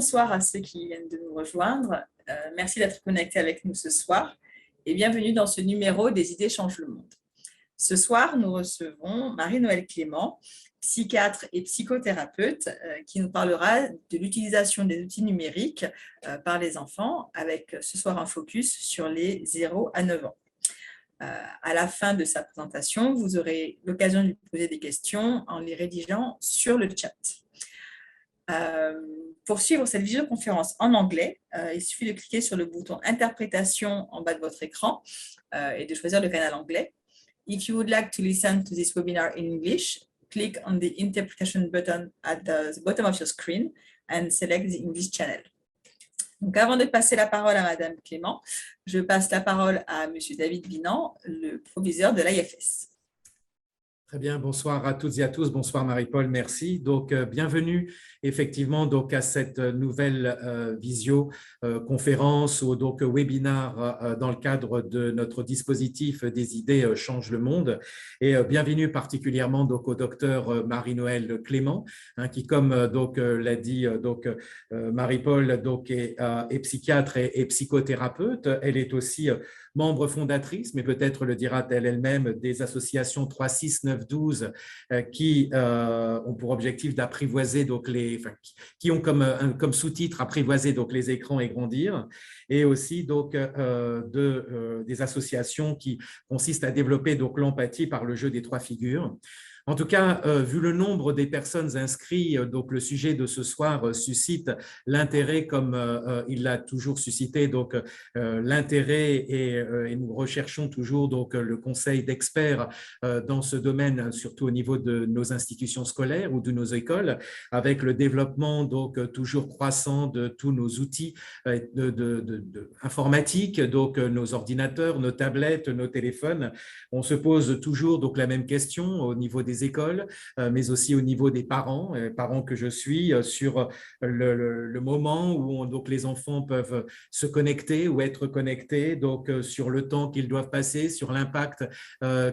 bonsoir à ceux qui viennent de nous rejoindre. Merci d'être connectés avec nous ce soir et bienvenue dans ce numéro des idées changent le monde. Ce soir, nous recevons Marie-Noëlle Clément, psychiatre et psychothérapeute, qui nous parlera de l'utilisation des outils numériques par les enfants, avec ce soir un focus sur les 0 à 9 ans. À la fin de sa présentation, vous aurez l'occasion de lui poser des questions en les rédigeant sur le chat. Pour suivre cette visioconférence en anglais, il suffit de cliquer sur le bouton interprétation en bas de votre écran et de choisir le canal anglais. If you would like to listen to this webinar in English, click on the interpretation button at the bottom of your screen and select the English channel. Donc, avant de passer la parole à Madame Clément, je passe la parole à Monsieur David Binan, le proviseur de l'IFS. Très bien, bonsoir à toutes et à tous. Bonsoir Marie-Paul, merci. Donc, bienvenue effectivement donc, à cette nouvelle visio-conférence ou donc webinaire dans le cadre de notre dispositif des idées changent le monde. Et bienvenue particulièrement donc, au docteur Marie-Noëlle Clément, qui comme donc l'a dit Marie-Paul donc, est psychiatre et psychothérapeute. Elle est aussi membre fondatrice, mais peut-être le dira-t-elle elle-même, des associations 3, 6, 9, 12 qui ont pour objectif d'apprivoiser donc qui ont comme sous-titre apprivoiser donc les écrans et grandir, et aussi donc des associations qui consistent à développer donc l'empathie par le jeu des 3 figures. En tout cas, vu le nombre des personnes inscrites, donc le sujet de ce soir suscite l'intérêt comme il l'a toujours suscité, donc l'intérêt et nous recherchons toujours donc le conseil d'experts dans ce domaine, surtout au niveau de nos institutions scolaires ou de nos écoles, avec le développement donc toujours croissant de tous nos outils informatiques, donc nos ordinateurs, nos tablettes, nos téléphones. On se pose toujours donc la même question au niveau des écoles, mais aussi au niveau des parents que je suis, sur le moment où donc les enfants peuvent se connecter ou être connectés, donc sur le temps qu'ils doivent passer, sur l'impact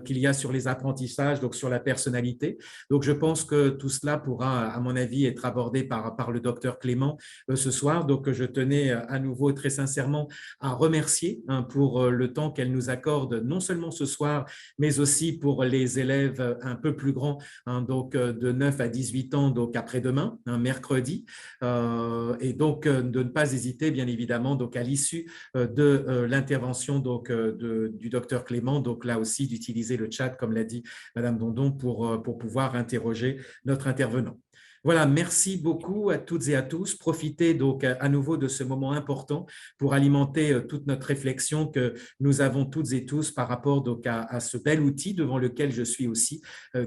qu'il y a sur les apprentissages, donc sur la personnalité. Donc je pense que tout cela pourra, à mon avis, être abordé par le docteur Clément ce soir. Donc je tenais à nouveau très sincèrement à remercier pour le temps qu'elle nous accorde, non seulement ce soir, mais aussi pour les élèves un peu plus grands, donc de 9 à 18 ans, donc après-demain, mercredi, et donc de ne pas hésiter, bien évidemment, donc à l'issue de l'intervention donc du docteur Clément, donc là aussi d'utiliser le chat, comme l'a dit Madame Dondon, pour pouvoir interroger notre intervenant. Voilà, merci beaucoup à toutes et à tous. Profitez donc à nouveau de ce moment important pour alimenter toute notre réflexion que nous avons toutes et tous par rapport donc à ce bel outil devant lequel je suis aussi,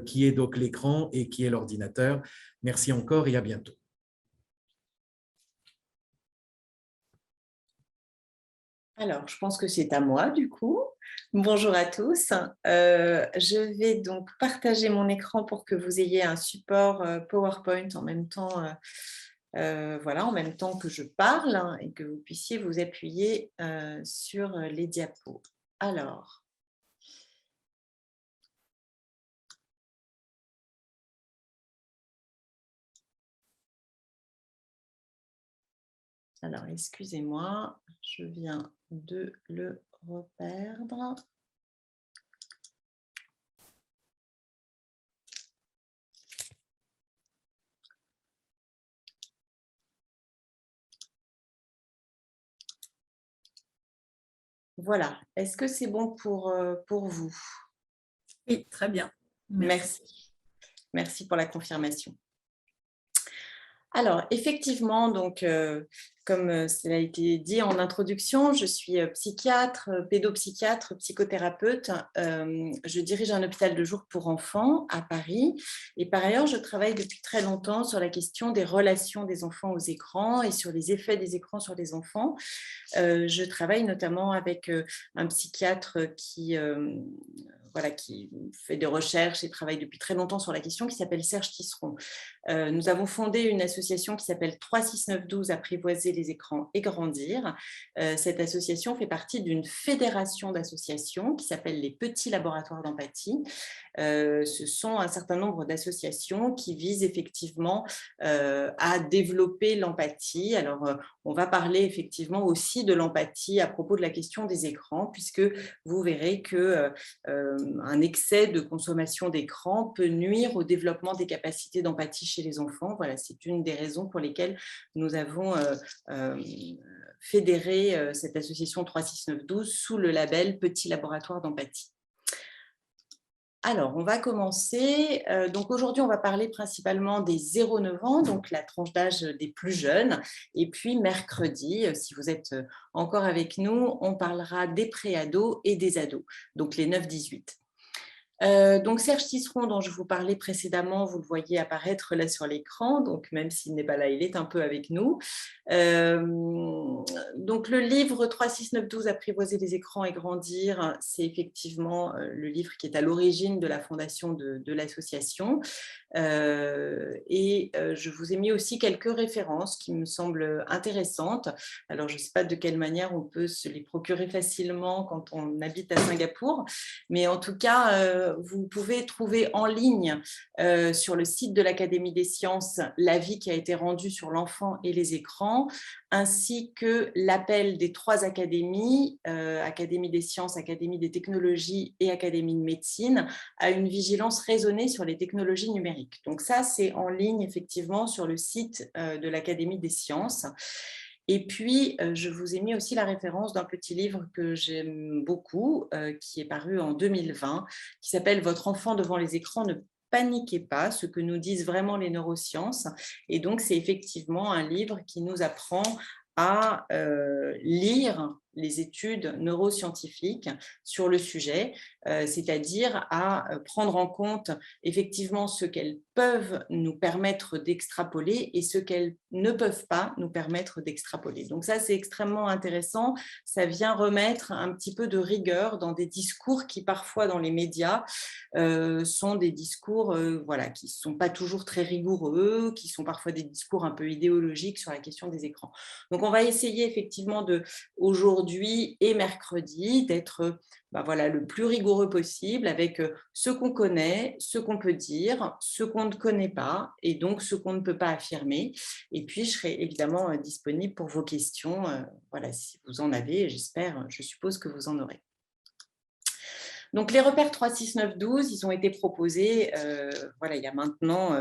qui est donc l'écran et qui est l'ordinateur. Merci encore et à bientôt. Alors, je pense que c'est à moi du coup. Bonjour à tous. Je vais donc partager mon écran pour que vous ayez un support PowerPoint en même temps, voilà, en même temps que je parle, hein, et que vous puissiez vous appuyer sur les diapos. Alors, excusez-moi, je viens de le reperdre. Voilà, est-ce que c'est bon pour vous? Oui, très bien. Merci. Merci pour la confirmation. Alors, effectivement, donc, comme cela a été dit en introduction, je suis psychiatre, pédopsychiatre, psychothérapeute. Je dirige un hôpital de jour pour enfants à Paris. Et par ailleurs, je travaille depuis très longtemps sur la question des relations des enfants aux écrans et sur les effets des écrans sur les enfants. Je travaille notamment avec un psychiatre qui voilà, qui fait des recherches et travaille depuis très longtemps sur la question, qui s'appelle Serge Tisseron. Nous avons fondé une association qui s'appelle 36912 Apprivoiser les écrans et grandir. Cette association fait partie d'une fédération d'associations qui s'appelle les Petits Laboratoires d'Empathie. Ce sont un certain nombre d'associations qui visent effectivement à développer l'empathie. Alors, on va parler effectivement aussi de l'empathie à propos de la question des écrans, puisque vous verrez qu'un excès de consommation d'écran peut nuire au développement des capacités d'empathie chez les enfants. Voilà, c'est une des raisons pour lesquelles nous avons fédéré cette association 36912 sous le label Petit Laboratoire d'Empathie. Alors, on va commencer. Donc aujourd'hui, on va parler principalement des 0-9 ans, donc la tranche d'âge des plus jeunes. Et puis mercredi, si vous êtes encore avec nous, on parlera des pré-ados et des ados, donc les 9-18. Donc Serge Tisseron, dont je vous parlais précédemment, vous le voyez apparaître là sur l'écran, donc même s'il n'est pas là, il est un peu avec nous. Donc le livre 36912 Apprivoiser les écrans et grandir, c'est effectivement le livre qui est à l'origine de la fondation de l'association. Je vous ai mis aussi quelques références qui me semblent intéressantes. Alors je ne sais pas de quelle manière on peut se les procurer facilement quand on habite à Singapour, mais en tout cas, vous pouvez trouver en ligne sur le site de l'Académie des sciences l'avis qui a été rendu sur l'enfant et les écrans, ainsi que l'appel des 3 académies, Académie des sciences, Académie des technologies et Académie de médecine, à une vigilance raisonnée sur les technologies numériques. Donc ça, c'est en ligne effectivement sur le site de l'Académie des sciences. Et puis, je vous ai mis aussi la référence d'un petit livre que j'aime beaucoup, qui est paru en 2020, qui s'appelle « Votre enfant devant les écrans, ne paniquez pas », ce que nous disent vraiment les neurosciences. Et donc, c'est effectivement un livre qui nous apprend à lire les études neuroscientifiques sur le sujet, c'est-à-dire à prendre en compte effectivement ce qu'elles peuvent nous permettre d'extrapoler et ce qu'elles ne peuvent pas nous permettre d'extrapoler. Donc ça, c'est extrêmement intéressant. Ça vient remettre un petit peu de rigueur dans des discours qui, parfois, dans les médias, sont des discours voilà, qui ne sont pas toujours très rigoureux, qui sont parfois des discours un peu idéologiques sur la question des écrans. Donc, on va essayer effectivement aujourd'hui et mercredi d'être voilà, le plus rigoureux possible avec ce qu'on connaît, ce qu'on peut dire, ce qu'on ne connaît pas et donc ce qu'on ne peut pas affirmer. Et puis, je serai évidemment disponible pour vos questions, voilà, si vous en avez, j'espère, je suppose que vous en aurez. Donc, les repères 36912, ils ont été proposés voilà, il y a maintenant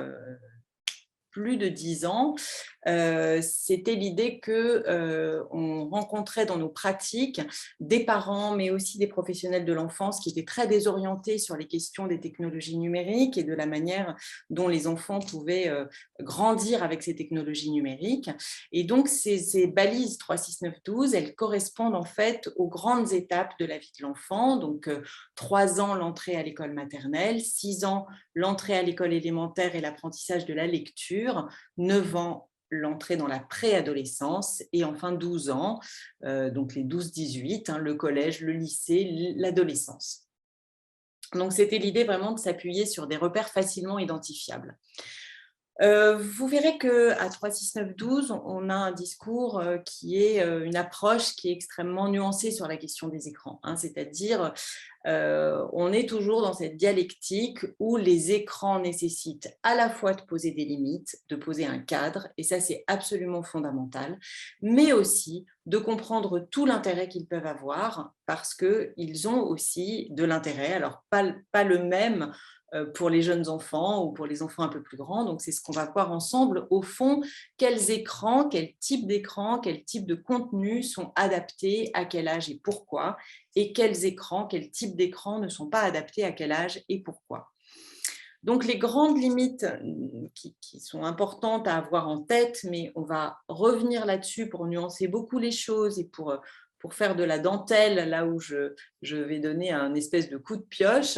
plus de 10 ans. C'était l'idée qu'on rencontrait dans nos pratiques des parents, mais aussi des professionnels de l'enfance qui étaient très désorientés sur les questions des technologies numériques et de la manière dont les enfants pouvaient grandir avec ces technologies numériques. Et donc, ces balises 36912, elles correspondent en fait aux grandes étapes de la vie de l'enfant. Donc, 3 ans, l'entrée à l'école maternelle, 6 ans, l'entrée à l'école élémentaire et l'apprentissage de la lecture, 9 ans, l'entrée dans la préadolescence et enfin 12 ans, donc les 12-18, le collège, le lycée, l'adolescence. Donc, c'était l'idée vraiment de s'appuyer sur des repères facilement identifiables. Vous verrez qu'à 36912, on a un discours qui est une approche qui est extrêmement nuancée sur la question des écrans, c'est-à-dire on est toujours dans cette dialectique où les écrans nécessitent à la fois de poser des limites, de poser un cadre, et ça c'est absolument fondamental, mais aussi de comprendre tout l'intérêt qu'ils peuvent avoir parce qu'ils ont aussi de l'intérêt, alors pas le même pour les jeunes enfants ou pour les enfants un peu plus grands. Donc, c'est ce qu'on va voir ensemble. Au fond, quels écrans, quel type d'écran, quel type de contenu sont adaptés à quel âge et pourquoi, et quels écrans, quel type d'écran ne sont pas adaptés à quel âge et pourquoi. Donc, les grandes limites qui sont importantes à avoir en tête, mais on va revenir là-dessus pour nuancer beaucoup les choses et pour faire de la dentelle, là où je vais donner un espèce de coup de pioche.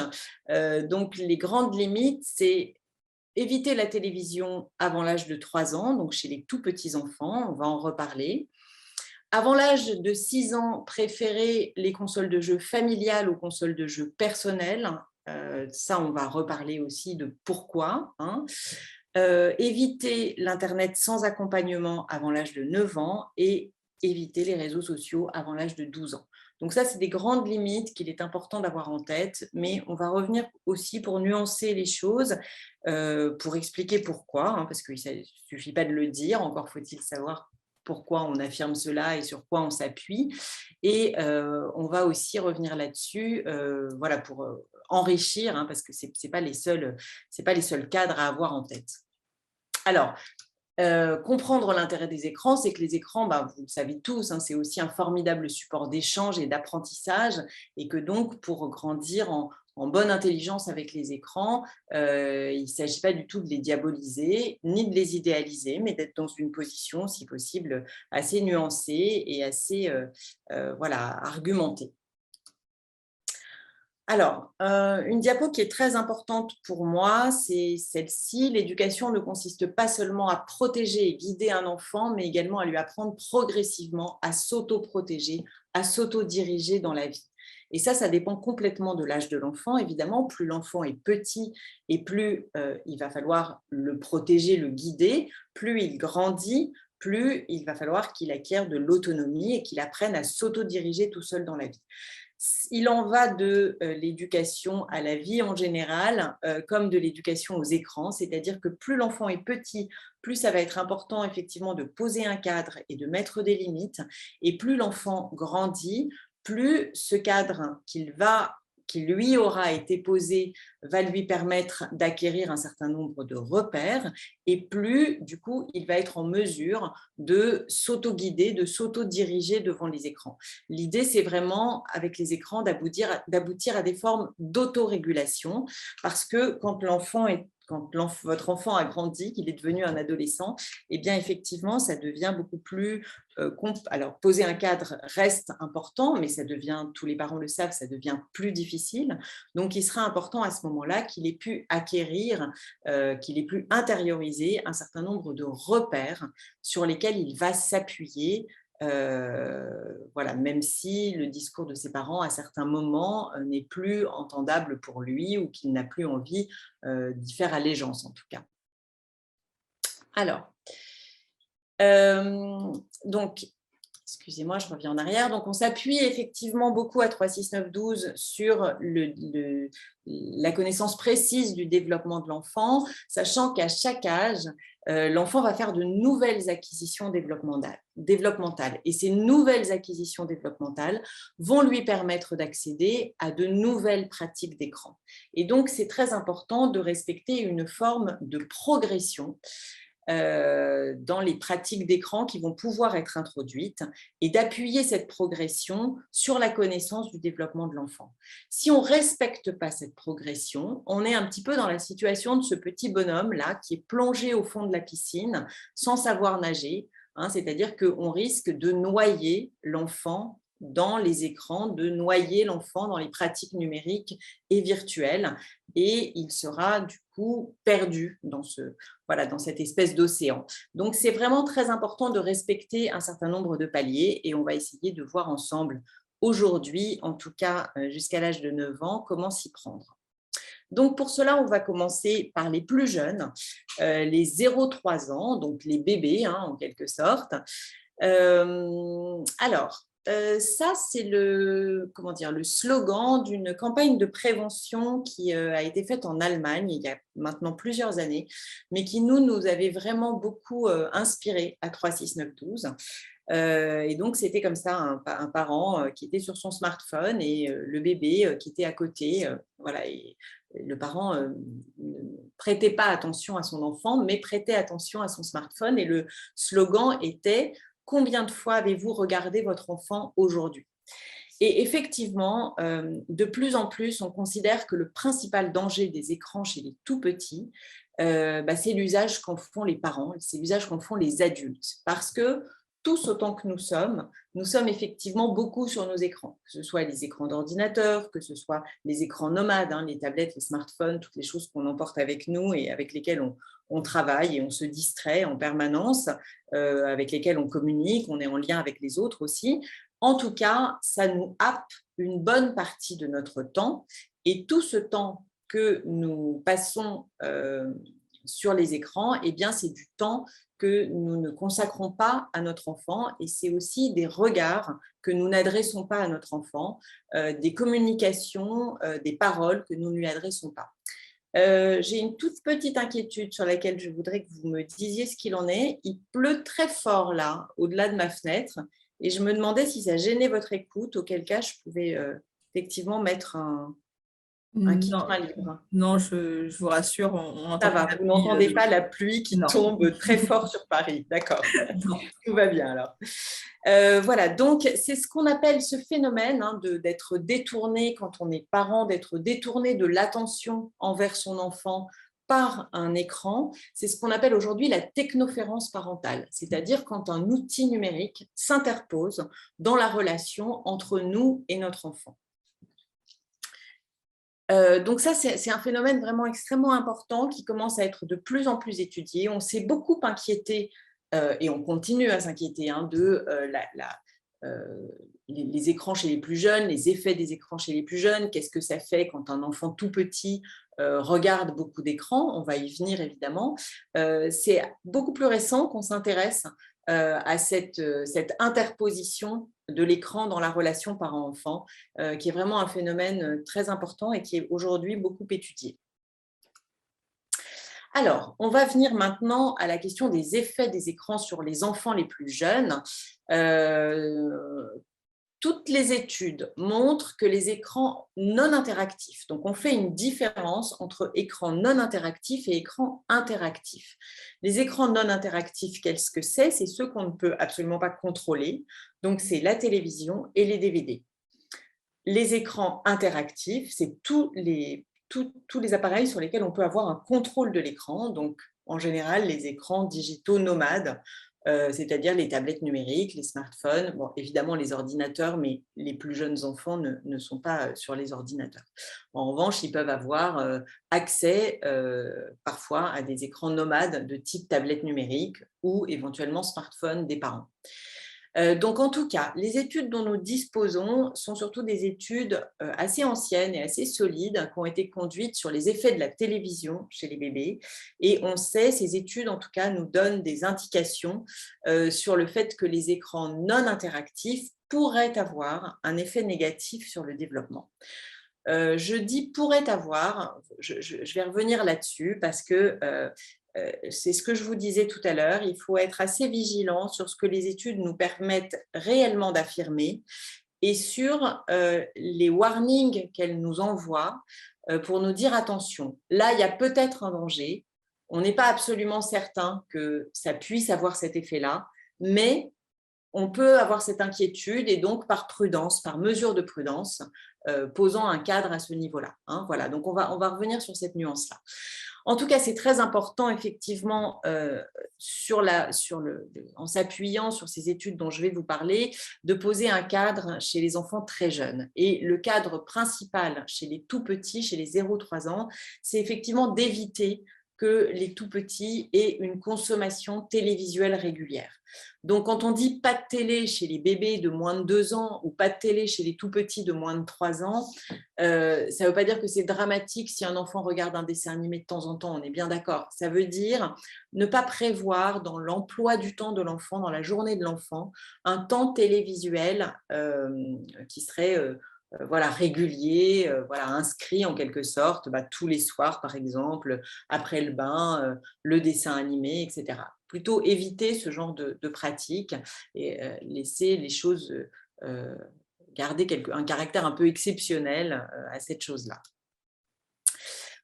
Donc, les grandes limites, c'est éviter la télévision avant l'âge de 3 ans, donc chez les tout petits enfants, on va en reparler. Avant l'âge de 6 ans, préférez les consoles de jeux familiales aux consoles de jeux personnelles. Ça, on va reparler aussi de pourquoi. Évitez l'Internet sans accompagnement avant l'âge de 9 ans et éviter les réseaux sociaux avant l'âge de 12 ans. Donc ça, c'est des grandes limites qu'il est important d'avoir en tête, mais on va revenir aussi pour nuancer les choses, pour expliquer pourquoi, parce qu'il ne suffit pas de le dire, encore faut-il savoir pourquoi on affirme cela et sur quoi on s'appuie. Et on va aussi revenir là-dessus voilà, pour enrichir, parce que ce n'est pas les seuls cadres à avoir en tête. Alors, comprendre l'intérêt des écrans, c'est que les écrans, vous le savez tous, c'est aussi un formidable support d'échange et d'apprentissage, et que donc pour grandir en bonne intelligence avec les écrans, il ne s'agit pas du tout de les diaboliser, ni de les idéaliser, mais d'être dans une position, si possible, assez nuancée et assez argumentée. Alors, une diapo qui est très importante pour moi, c'est celle-ci. L'éducation ne consiste pas seulement à protéger et guider un enfant, mais également à lui apprendre progressivement à s'auto-protéger, à s'auto-diriger dans la vie. Et ça dépend complètement de l'âge de l'enfant, évidemment. Plus l'enfant est petit et plus il va falloir le protéger, le guider. Plus il grandit, plus il va falloir qu'il acquiert de l'autonomie et qu'il apprenne à s'auto-diriger tout seul dans la vie. Il en va de l'éducation à la vie en général, comme de l'éducation aux écrans, c'est-à-dire que plus l'enfant est petit, plus ça va être important effectivement de poser un cadre et de mettre des limites, et plus l'enfant grandit, plus ce cadre qui lui aura été posé va lui permettre d'acquérir un certain nombre de repères, et plus, du coup, il va être en mesure de s'auto-guider, de s'auto-diriger devant les écrans. L'idée, c'est vraiment, avec les écrans, d'aboutir à des formes d'autorégulation, parce que quand votre enfant a grandi, qu'il est devenu un adolescent, eh bien, effectivement, ça devient beaucoup plus... alors, poser un cadre reste important, mais ça devient, tous les parents le savent, ça devient plus difficile. Donc, il sera important à ce moment-là qu'il ait pu acquérir, qu'il ait pu intérioriser un certain nombre de repères sur lesquels il va s'appuyer, même si le discours de ses parents à certains moments n'est plus entendable pour lui ou qu'il n'a plus envie d'y faire allégeance en tout cas. Alors, donc, excusez-moi, je reviens en arrière. Donc, on s'appuie effectivement beaucoup à 3, 6, 9, 12 sur la connaissance précise du développement de l'enfant, sachant qu'à chaque âge, l'enfant va faire de nouvelles acquisitions développementales. Et ces nouvelles acquisitions développementales vont lui permettre d'accéder à de nouvelles pratiques d'écran. Et donc, c'est très important de respecter une forme de progression dans les pratiques d'écran qui vont pouvoir être introduites et d'appuyer cette progression sur la connaissance du développement de l'enfant. Si on ne respecte pas cette progression, on est un petit peu dans la situation de ce petit bonhomme-là qui est plongé au fond de la piscine sans savoir nager, c'est-à-dire qu'on risque de noyer l'enfant dans les écrans, de noyer l'enfant dans les pratiques numériques et virtuelles, et il sera du coup perdu dans cette espèce d'océan. Donc, c'est vraiment très important de respecter un certain nombre de paliers, et on va essayer de voir ensemble aujourd'hui, en tout cas jusqu'à l'âge de 9 ans, comment s'y prendre. Donc, pour cela, on va commencer par les plus jeunes, les 0-3 ans, donc les bébés en quelque sorte. Alors, ça, c'est le slogan d'une campagne de prévention qui a été faite en Allemagne il y a maintenant plusieurs années, mais qui nous avait vraiment beaucoup inspiré à 3, 6, 9, 12. Et donc, c'était comme ça un parent qui était sur son smartphone et le bébé qui était à côté. Et le parent ne prêtait pas attention à son enfant, mais prêtait attention à son smartphone. Et le slogan était « Combien de fois avez-vous regardé votre enfant aujourd'hui ?» Et effectivement, de plus en plus, on considère que le principal danger des écrans chez les tout-petits, c'est l'usage qu'en font les parents, c'est l'usage qu'en font les adultes. Parce que tous autant que nous sommes effectivement beaucoup sur nos écrans, que ce soit les écrans d'ordinateur, que ce soit les écrans nomades, les tablettes, les smartphones, toutes les choses qu'on emporte avec nous et avec lesquelles on travaille et on se distrait en permanence, avec lesquelles on communique, on est en lien avec les autres aussi. En tout cas, ça nous happe une bonne partie de notre temps et tout ce temps que nous passons sur les écrans, eh bien, c'est du temps que nous ne consacrons pas à notre enfant et c'est aussi des regards que nous n'adressons pas à notre enfant, des communications, des paroles que nous ne lui adressons pas. J'ai une toute petite inquiétude sur laquelle je voudrais que vous me disiez ce qu'il en est. Il pleut très fort là, au-delà de ma fenêtre, et je me demandais si ça gênait votre écoute, auquel cas je pouvais effectivement mettre un kit main libre. Non, je vous rassure, on entend ça va, vous n'entendez pas la pluie qui tombe très fort sur Paris, d'accord. Tout va bien alors. Voilà, donc c'est ce qu'on appelle ce phénomène d'être détourné quand on est parent, d'être détourné de l'attention envers son enfant par un écran. C'est ce qu'on appelle aujourd'hui la technoférence parentale, c'est-à-dire quand un outil numérique s'interpose dans la relation entre nous et notre enfant. Donc ça, c'est un phénomène vraiment extrêmement important qui commence à être de plus en plus étudié. On s'est beaucoup inquiété et on continue à s'inquiéter de les écrans chez les plus jeunes, les effets des écrans chez les plus jeunes, qu'est-ce que ça fait quand un enfant tout petit regarde beaucoup d'écrans, on va y venir évidemment. C'est beaucoup plus récent qu'on s'intéresse à cette interposition de l'écran dans la relation parent-enfant, qui est vraiment un phénomène très important et qui est aujourd'hui beaucoup étudié. Alors, on va venir maintenant à la question des effets des écrans sur les enfants les plus jeunes. Toutes les études montrent que les écrans non interactifs, donc on fait une différence entre écran non interactif et écran interactif. Les écrans non interactifs, qu'est-ce que c'est? C'est ceux qu'on ne peut absolument pas contrôler, donc c'est la télévision et les DVD. Les écrans interactifs, c'est tous les appareils sur lesquels on peut avoir un contrôle de l'écran, donc en général les écrans digitaux nomades, c'est-à-dire les tablettes numériques, les smartphones, bon, évidemment les ordinateurs, mais les plus jeunes enfants ne sont pas sur les ordinateurs. En revanche, ils peuvent avoir accès parfois à des écrans nomades de type tablette numérique ou éventuellement smartphone des parents. Donc, en tout cas, les études dont nous disposons sont surtout des études assez anciennes et assez solides qui ont été conduites sur les effets de la télévision chez les bébés. Et on sait, ces études, en tout cas, nous donnent des indications sur le fait que les écrans non interactifs pourraient avoir un effet négatif sur le développement. Je dis pourrait avoir, je vais revenir là-dessus parce que c'est ce que je vous disais tout à l'heure, il faut être assez vigilant sur ce que les études nous permettent réellement d'affirmer et sur les warnings qu'elles nous envoient pour nous dire attention, là il y a peut-être un danger, on n'est pas absolument certain que ça puisse avoir cet effet-là, mais on peut avoir cette inquiétude et donc par prudence, par mesure de prudence, posant un cadre à ce niveau-là. Voilà, donc on va revenir sur cette nuance-là. En tout cas, c'est très important, effectivement, en s'appuyant sur ces études dont je vais vous parler, de poser un cadre chez les enfants très jeunes. Et le cadre principal chez les tout petits, chez les 0-3 ans, c'est effectivement d'éviter que les tout petits aient une consommation télévisuelle régulière. Donc, quand on dit pas de télé chez les bébés de moins de 2 ans ou pas de télé chez les tout petits de moins de 3 ans, ça ne veut pas dire que c'est dramatique si un enfant regarde un dessin animé de temps en temps, on est bien d'accord. Ça veut dire ne pas prévoir dans l'emploi du temps de l'enfant, dans la journée de l'enfant, un temps télévisuel qui serait régulier, inscrit en quelque sorte, tous les soirs par exemple, après le bain, le dessin animé, etc. Plutôt éviter ce genre de pratique et laisser les choses garder un caractère un peu exceptionnel à cette chose-là.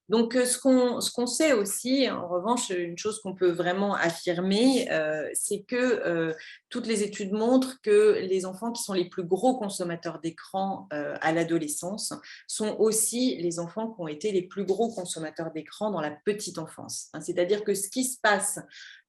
Donc, ce qu'on sait aussi, en revanche, une chose qu'on peut vraiment affirmer, c'est que toutes les études montrent que les enfants qui sont les plus gros consommateurs d'écran à l'adolescence sont aussi les enfants qui ont été les plus gros consommateurs d'écran dans la petite enfance. C'est-à-dire que ce qui se passe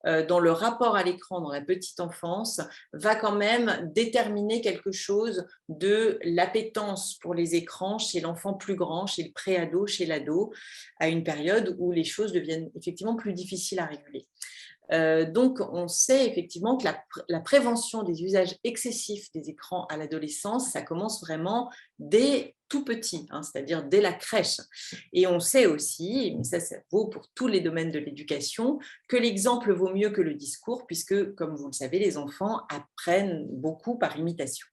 dans le rapport à l'écran dans la petite enfance va quand même déterminer quelque chose de l'appétence pour les écrans chez l'enfant plus grand, chez le pré-ado, chez l'ado, à une période où les choses deviennent effectivement plus difficiles à réguler. Donc, on sait effectivement que la prévention des usages excessifs des écrans à l'adolescence, ça commence vraiment dès tout petit, c'est-à-dire dès la crèche. Et on sait aussi, mais ça vaut pour tous les domaines de l'éducation, que l'exemple vaut mieux que le discours, puisque, comme vous le savez, les enfants apprennent beaucoup par imitation.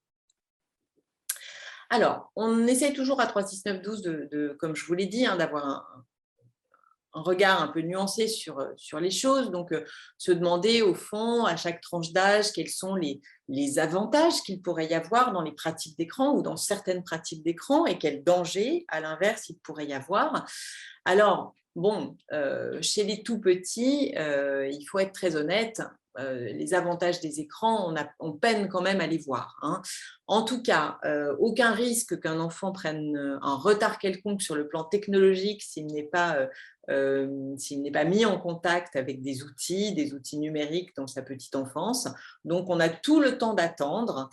Alors, on essaie toujours à 3, 6, 9, 12, comme je vous l'ai dit, d'avoir un regard un peu nuancé sur les choses, donc se demander au fond à chaque tranche d'âge quels sont les avantages qu'il pourrait y avoir dans les pratiques d'écran ou dans certaines pratiques d'écran et quels dangers à l'inverse il pourrait y avoir. Alors bon, chez les tout petits, il faut être très honnête, les avantages des écrans, on peine quand même à les voir. En tout cas, aucun risque qu'un enfant prenne un retard quelconque sur le plan technologique s'il n'est pas mis en contact avec des outils numériques dans sa petite enfance. Donc, on a tout le temps d'attendre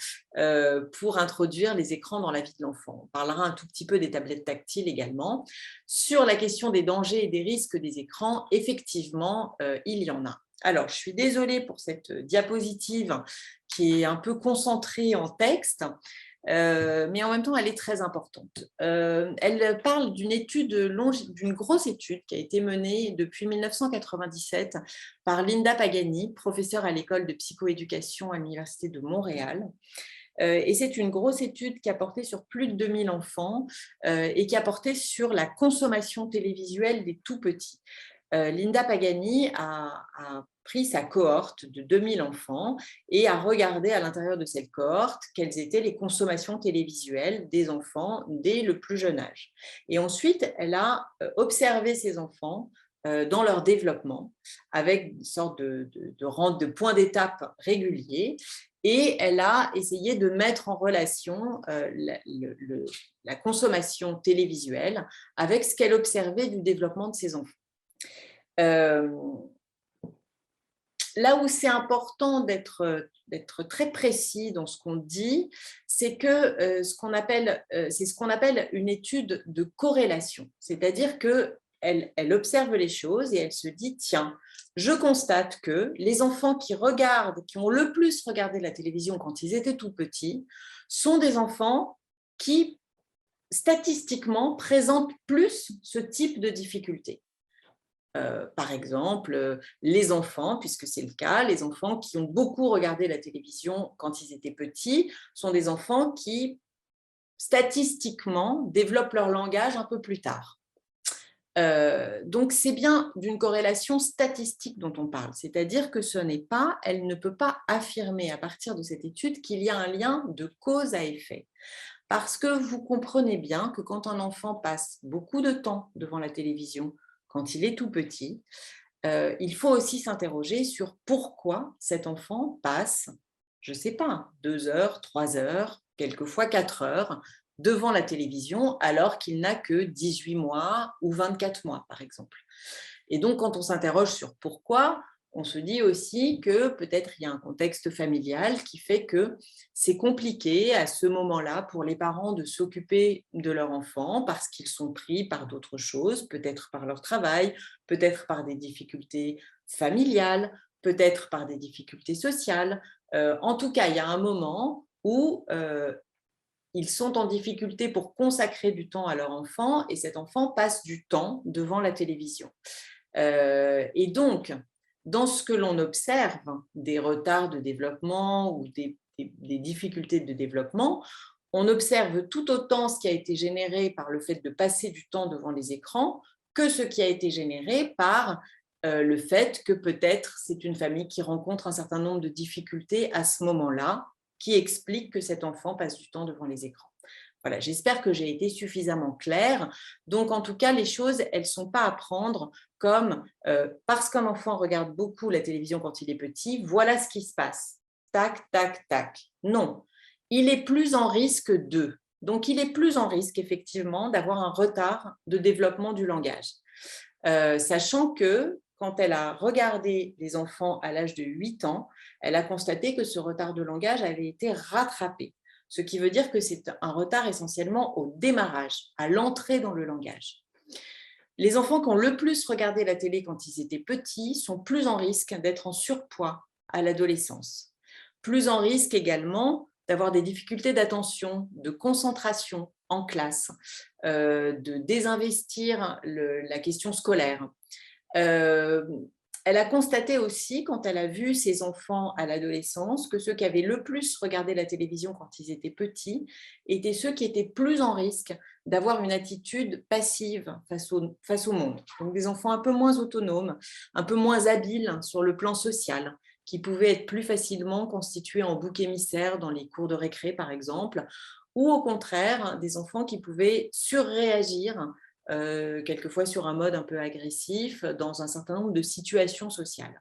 pour introduire les écrans dans la vie de l'enfant. On parlera un tout petit peu des tablettes tactiles également. Sur la question des dangers et des risques des écrans, effectivement, il y en a. Alors, je suis désolée pour cette diapositive qui est un peu concentrée en texte, mais en même temps, elle est très importante. Elle parle d'une grosse étude qui a été menée depuis 1997 par Linda Pagani, professeure à l'école de psychoéducation à l'Université de Montréal. Et c'est une grosse étude qui a porté sur plus de 2000 enfants et qui a porté sur la consommation télévisuelle des tout-petits. Linda Pagani a pris sa cohorte de 2000 enfants et a regardé à l'intérieur de cette cohorte quelles étaient les consommations télévisuelles des enfants dès le plus jeune âge. Et ensuite, elle a observé ces enfants dans leur développement avec une sorte de point d'étape régulier. Et elle a essayé de mettre en relation la consommation télévisuelle avec ce qu'elle observait du développement de ces enfants. Là où c'est important d'être très précis dans ce qu'on dit, c'est que c'est ce qu'on appelle une étude de corrélation. C'est-à-dire qu'elle observe les choses et elle se dit, tiens, je constate que les enfants qui ont le plus regardé la télévision quand ils étaient tout petits, sont des enfants qui, statistiquement, présentent plus ce type de difficultés. Par exemple, les enfants, puisque c'est le cas, les enfants qui ont beaucoup regardé la télévision quand ils étaient petits sont des enfants qui, statistiquement, développent leur langage un peu plus tard. Donc, c'est bien d'une corrélation statistique dont on parle, c'est-à-dire que elle ne peut pas affirmer à partir de cette étude qu'il y a un lien de cause à effet. Parce que vous comprenez bien que quand un enfant passe beaucoup de temps devant la télévision, quand il est tout petit, il faut aussi s'interroger sur pourquoi cet enfant passe, je ne sais pas, 2 heures, 3 heures, quelquefois 4 heures devant la télévision alors qu'il n'a que 18 mois ou 24 mois, par exemple. Et donc, quand on s'interroge sur pourquoi, on se dit aussi que peut-être il y a un contexte familial qui fait que c'est compliqué à ce moment-là pour les parents de s'occuper de leur enfant parce qu'ils sont pris par d'autres choses, peut-être par leur travail, peut-être par des difficultés familiales, peut-être par des difficultés sociales. En tout cas, il y a un moment où ils sont en difficulté pour consacrer du temps à leur enfant et cet enfant passe du temps devant la télévision. Et donc, dans ce que l'on observe, des retards de développement ou des difficultés de développement, on observe tout autant ce qui a été généré par le fait de passer du temps devant les écrans que ce qui a été généré par le fait que peut-être c'est une famille qui rencontre un certain nombre de difficultés à ce moment-là, qui explique que cet enfant passe du temps devant les écrans. Voilà, j'espère que j'ai été suffisamment claire. Donc, en tout cas, les choses, elles ne sont pas à prendre comme parce qu'un enfant regarde beaucoup la télévision quand il est petit, voilà ce qui se passe. Tac, tac, tac. Non, il est plus en risque d'eux. Donc, il est plus en risque, effectivement, d'avoir un retard de développement du langage. Sachant que quand elle a regardé les enfants à l'âge de 8 ans, elle a constaté que ce retard de langage avait été rattrapé. Ce qui veut dire que c'est un retard essentiellement au démarrage, à l'entrée dans le langage. Les enfants qui ont le plus regardé la télé quand ils étaient petits sont plus en risque d'être en surpoids à l'adolescence. Plus en risque également d'avoir des difficultés d'attention, de concentration en classe, de désinvestir la question scolaire. Elle a constaté aussi, quand elle a vu ses enfants à l'adolescence, que ceux qui avaient le plus regardé la télévision quand ils étaient petits étaient ceux qui étaient plus en risque d'avoir une attitude passive face au monde. Donc des enfants un peu moins autonomes, un peu moins habiles sur le plan social, qui pouvaient être plus facilement constitués en bouc émissaire dans les cours de récré, par exemple, ou au contraire, des enfants qui pouvaient surréagir quelquefois sur un mode un peu agressif, dans un certain nombre de situations sociales.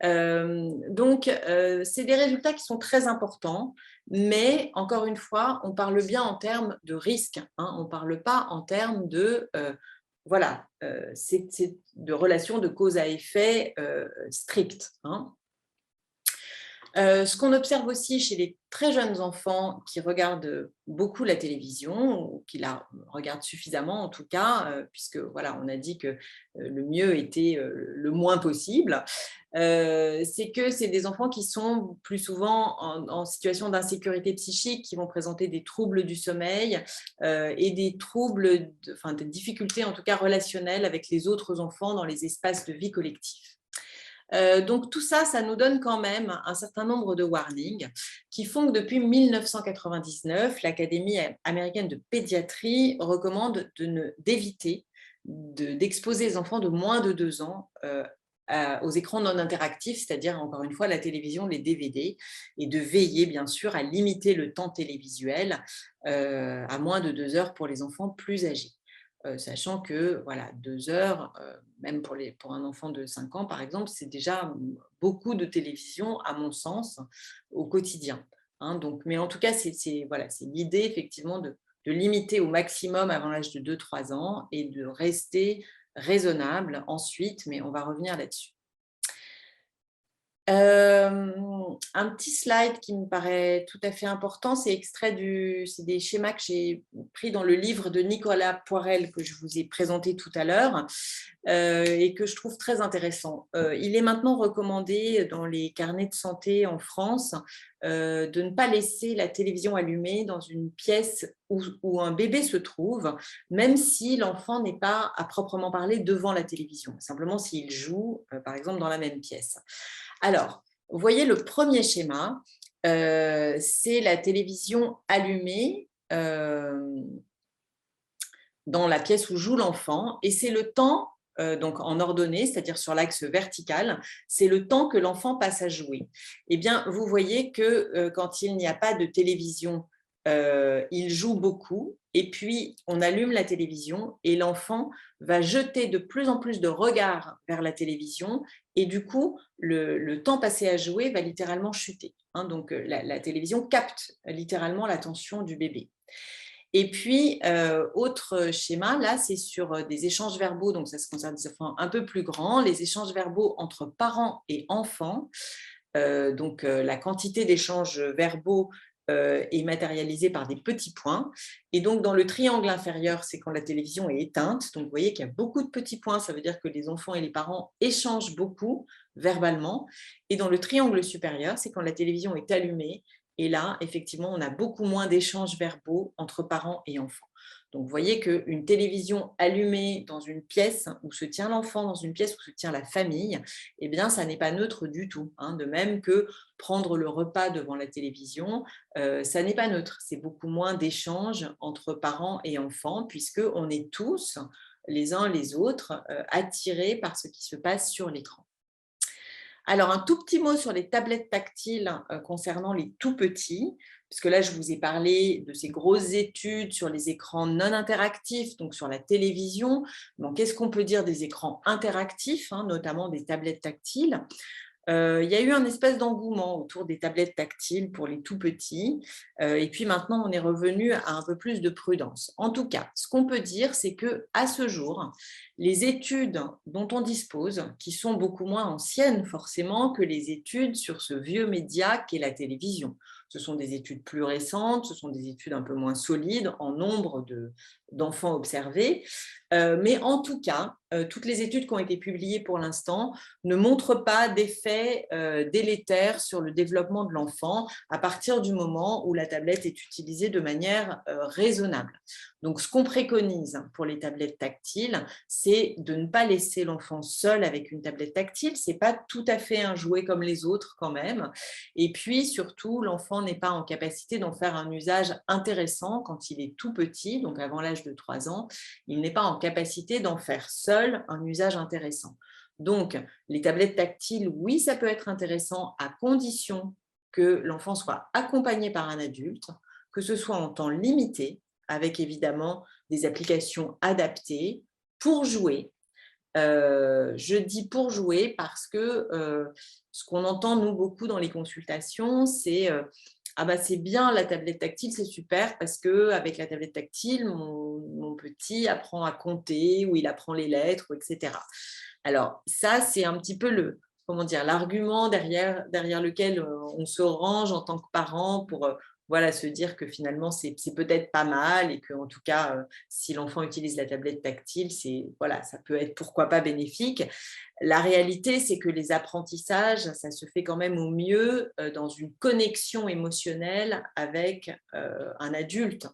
Donc, c'est des résultats qui sont très importants, mais encore une fois, on parle bien en termes de risque, hein, on ne parle pas en termes de, c'est de relations de cause à effet strictes. Hein. Ce qu'on observe aussi chez les très jeunes enfants qui regardent beaucoup la télévision, ou qui la regardent suffisamment en tout cas, puisque voilà, on a dit que le mieux était le moins possible, c'est que c'est des enfants qui sont plus souvent en situation d'insécurité psychique, qui vont présenter des troubles du sommeil et des troubles, des difficultés en tout cas relationnelles avec les autres enfants dans les espaces de vie collectifs. Donc tout ça, ça nous donne quand même un certain nombre de warnings qui font que depuis 1999, l'Académie américaine de pédiatrie recommande d'éviter d'exposer les enfants de moins de 2 ans aux écrans non interactifs, c'est-à-dire encore une fois la télévision, les DVD, et de veiller bien sûr à limiter le temps télévisuel à moins de 2 heures pour les enfants plus âgés. Sachant que voilà, 2 heures, même pour un enfant de 5 ans, par exemple, c'est déjà beaucoup de télévision, à mon sens, au quotidien. Hein, donc, mais en tout cas, c'est l'idée, effectivement, de limiter au maximum avant l'âge de 2-3 ans et de rester raisonnable ensuite, mais on va revenir là-dessus. Un petit slide qui me paraît tout à fait important, c'est c'est des schémas que j'ai pris dans le livre de Nicolas Poirel que je vous ai présenté tout à l'heure et que je trouve très intéressant. Il est maintenant recommandé dans les carnets de santé en France de ne pas laisser la télévision allumée dans une pièce où un bébé se trouve, même si l'enfant n'est pas à proprement parler devant la télévision, simplement s'il joue, par exemple, dans la même pièce. Alors, vous voyez le premier schéma, c'est la télévision allumée dans la pièce où joue l'enfant, et c'est le temps, donc en ordonnée, c'est-à-dire sur l'axe vertical, c'est le temps que l'enfant passe à jouer. Eh bien, vous voyez que quand il n'y a pas de télévision, il joue beaucoup, et puis on allume la télévision et l'enfant va jeter de plus en plus de regards vers la télévision, et du coup, le temps passé à jouer va littéralement chuter. Hein, donc la télévision capte littéralement l'attention du bébé. Et puis, autre schéma, là, c'est sur des échanges verbaux, donc ça se concerne des enfants un peu plus grands, les échanges verbaux entre parents et enfants. Donc, la quantité d'échanges verbaux est matérialisée par des petits points. Et donc, dans le triangle inférieur, c'est quand la télévision est éteinte. Donc, vous voyez qu'il y a beaucoup de petits points, ça veut dire que les enfants et les parents échangent beaucoup verbalement. Et dans le triangle supérieur, c'est quand la télévision est allumée. Et là, effectivement, on a beaucoup moins d'échanges verbaux entre parents et enfants. Donc, vous voyez qu'une télévision allumée dans une pièce où se tient l'enfant, dans une pièce où se tient la famille, eh bien, ça n'est pas neutre du tout. Hein. De même que prendre le repas devant la télévision, ça n'est pas neutre. C'est beaucoup moins d'échanges entre parents et enfants, puisqu'on est tous, les uns les autres, attirés par ce qui se passe sur l'écran. Alors, un tout petit mot sur les tablettes tactiles concernant les tout petits, puisque là, je vous ai parlé de ces grosses études sur les écrans non interactifs, donc sur la télévision. Donc, qu'est-ce qu'on peut dire des écrans interactifs, hein, notamment des tablettes tactiles ? Il y a eu un espèce d'engouement autour des tablettes tactiles pour les tout petits. Et puis maintenant, on est revenu à un peu plus de prudence. En tout cas, ce qu'on peut dire, c'est qu'à ce jour, les études dont on dispose, qui sont beaucoup moins anciennes forcément que les études sur ce vieux média qu'est la télévision. Ce sont des études plus récentes, ce sont des études un peu moins solides en nombre d'enfants observés. Mais en tout cas, toutes les études qui ont été publiées pour l'instant ne montrent pas d'effet délétère sur le développement de l'enfant à partir du moment où la tablette est utilisée de manière raisonnable. Donc, ce qu'on préconise pour les tablettes tactiles, c'est de ne pas laisser l'enfant seul avec une tablette tactile. Ce n'est pas tout à fait un jouet comme les autres quand même. Et puis, surtout, l'enfant n'est pas en capacité d'en faire un usage intéressant quand il est tout petit, donc avant l'âge de 3 ans. Il n'est pas en capacité d'en faire seul un usage intéressant. Donc, les tablettes tactiles, oui, ça peut être intéressant à condition que l'enfant soit accompagné par un adulte, que ce soit en temps limité, avec évidemment des applications adaptées pour jouer. Je dis pour jouer parce que ce qu'on entend, nous, beaucoup dans les consultations, c'est ah bah c'est bien la tablette tactile, c'est super parce qu'avec la tablette tactile, mon petit apprend à compter ou il apprend les lettres, etc. Alors ça, c'est un petit peu l'argument derrière lequel on se range en tant que parent pour se dire que finalement, c'est peut-être pas mal et qu'en tout cas, si l'enfant utilise la tablette tactile, ça peut être pourquoi pas bénéfique. La réalité, c'est que les apprentissages, ça se fait quand même au mieux dans une connexion émotionnelle avec un adulte.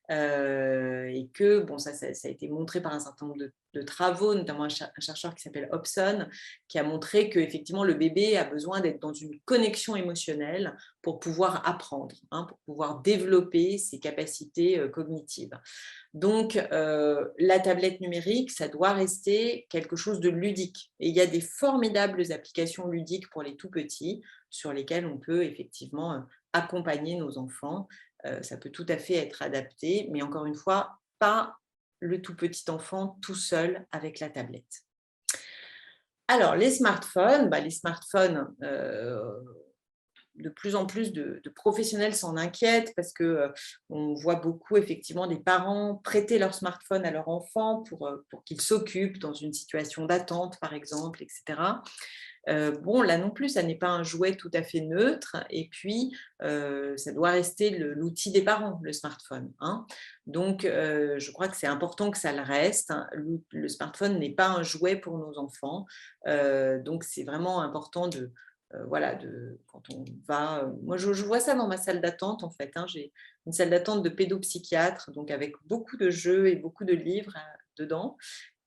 Et que, bon, ça a été montré par un certain nombre de travaux, notamment un chercheur qui s'appelle Hobson, qui a montré qu'effectivement, le bébé a besoin d'être dans une connexion émotionnelle pour pouvoir apprendre, pour pouvoir développer ses capacités cognitives. Donc, la tablette numérique, ça doit rester quelque chose de ludique. Et il y a des formidables applications ludiques pour les tout-petits sur lesquelles on peut effectivement accompagner nos enfants. Ça peut tout à fait être adapté, mais encore une fois, pas le tout petit enfant tout seul avec la tablette. Alors, les smartphones, de plus en plus de professionnels s'en inquiètent parce qu'on voit beaucoup effectivement des parents prêter leur smartphone à leur enfant pour qu'ils s'occupent dans une situation d'attente, par exemple, etc. Bon, là non plus, ça n'est pas un jouet tout à fait neutre et puis ça doit rester l'outil des parents, le smartphone. Donc, je crois que c'est important que ça le reste. Le smartphone n'est pas un jouet pour nos enfants. Donc, c'est vraiment important quand on va… moi, je vois ça dans ma salle d'attente, en fait. J'ai une salle d'attente de pédopsychiatre, donc avec beaucoup de jeux et beaucoup de livres dedans.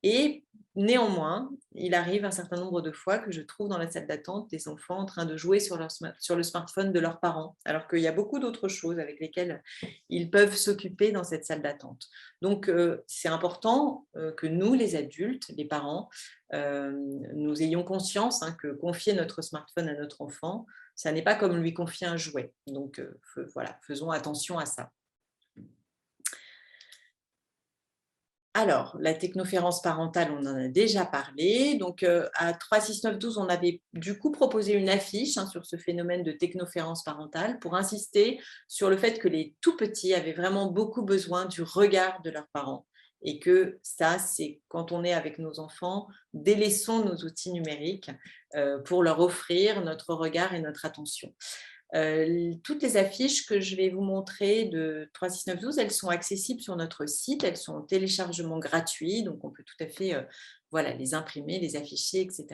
Et néanmoins, il arrive un certain nombre de fois que je trouve dans la salle d'attente des enfants en train de jouer sur le smartphone de leurs parents, alors qu'il y a beaucoup d'autres choses avec lesquelles ils peuvent s'occuper dans cette salle d'attente. Donc, c'est important que nous, les adultes, les parents, nous ayons conscience que confier notre smartphone à notre enfant, ça n'est pas comme lui confier un jouet. Donc, faisons attention à ça. Alors, la technoférence parentale, on en a déjà parlé. Donc, à 36912, on avait du coup proposé une affiche sur ce phénomène de technoférence parentale pour insister sur le fait que les tout-petits avaient vraiment beaucoup besoin du regard de leurs parents. Et que ça, c'est quand on est avec nos enfants, délaissons nos outils numériques pour leur offrir notre regard et notre attention. Toutes les affiches que je vais vous montrer de 36912, elles sont accessibles sur notre site, elles sont en téléchargement gratuit, donc on peut tout à fait les imprimer, les afficher, etc.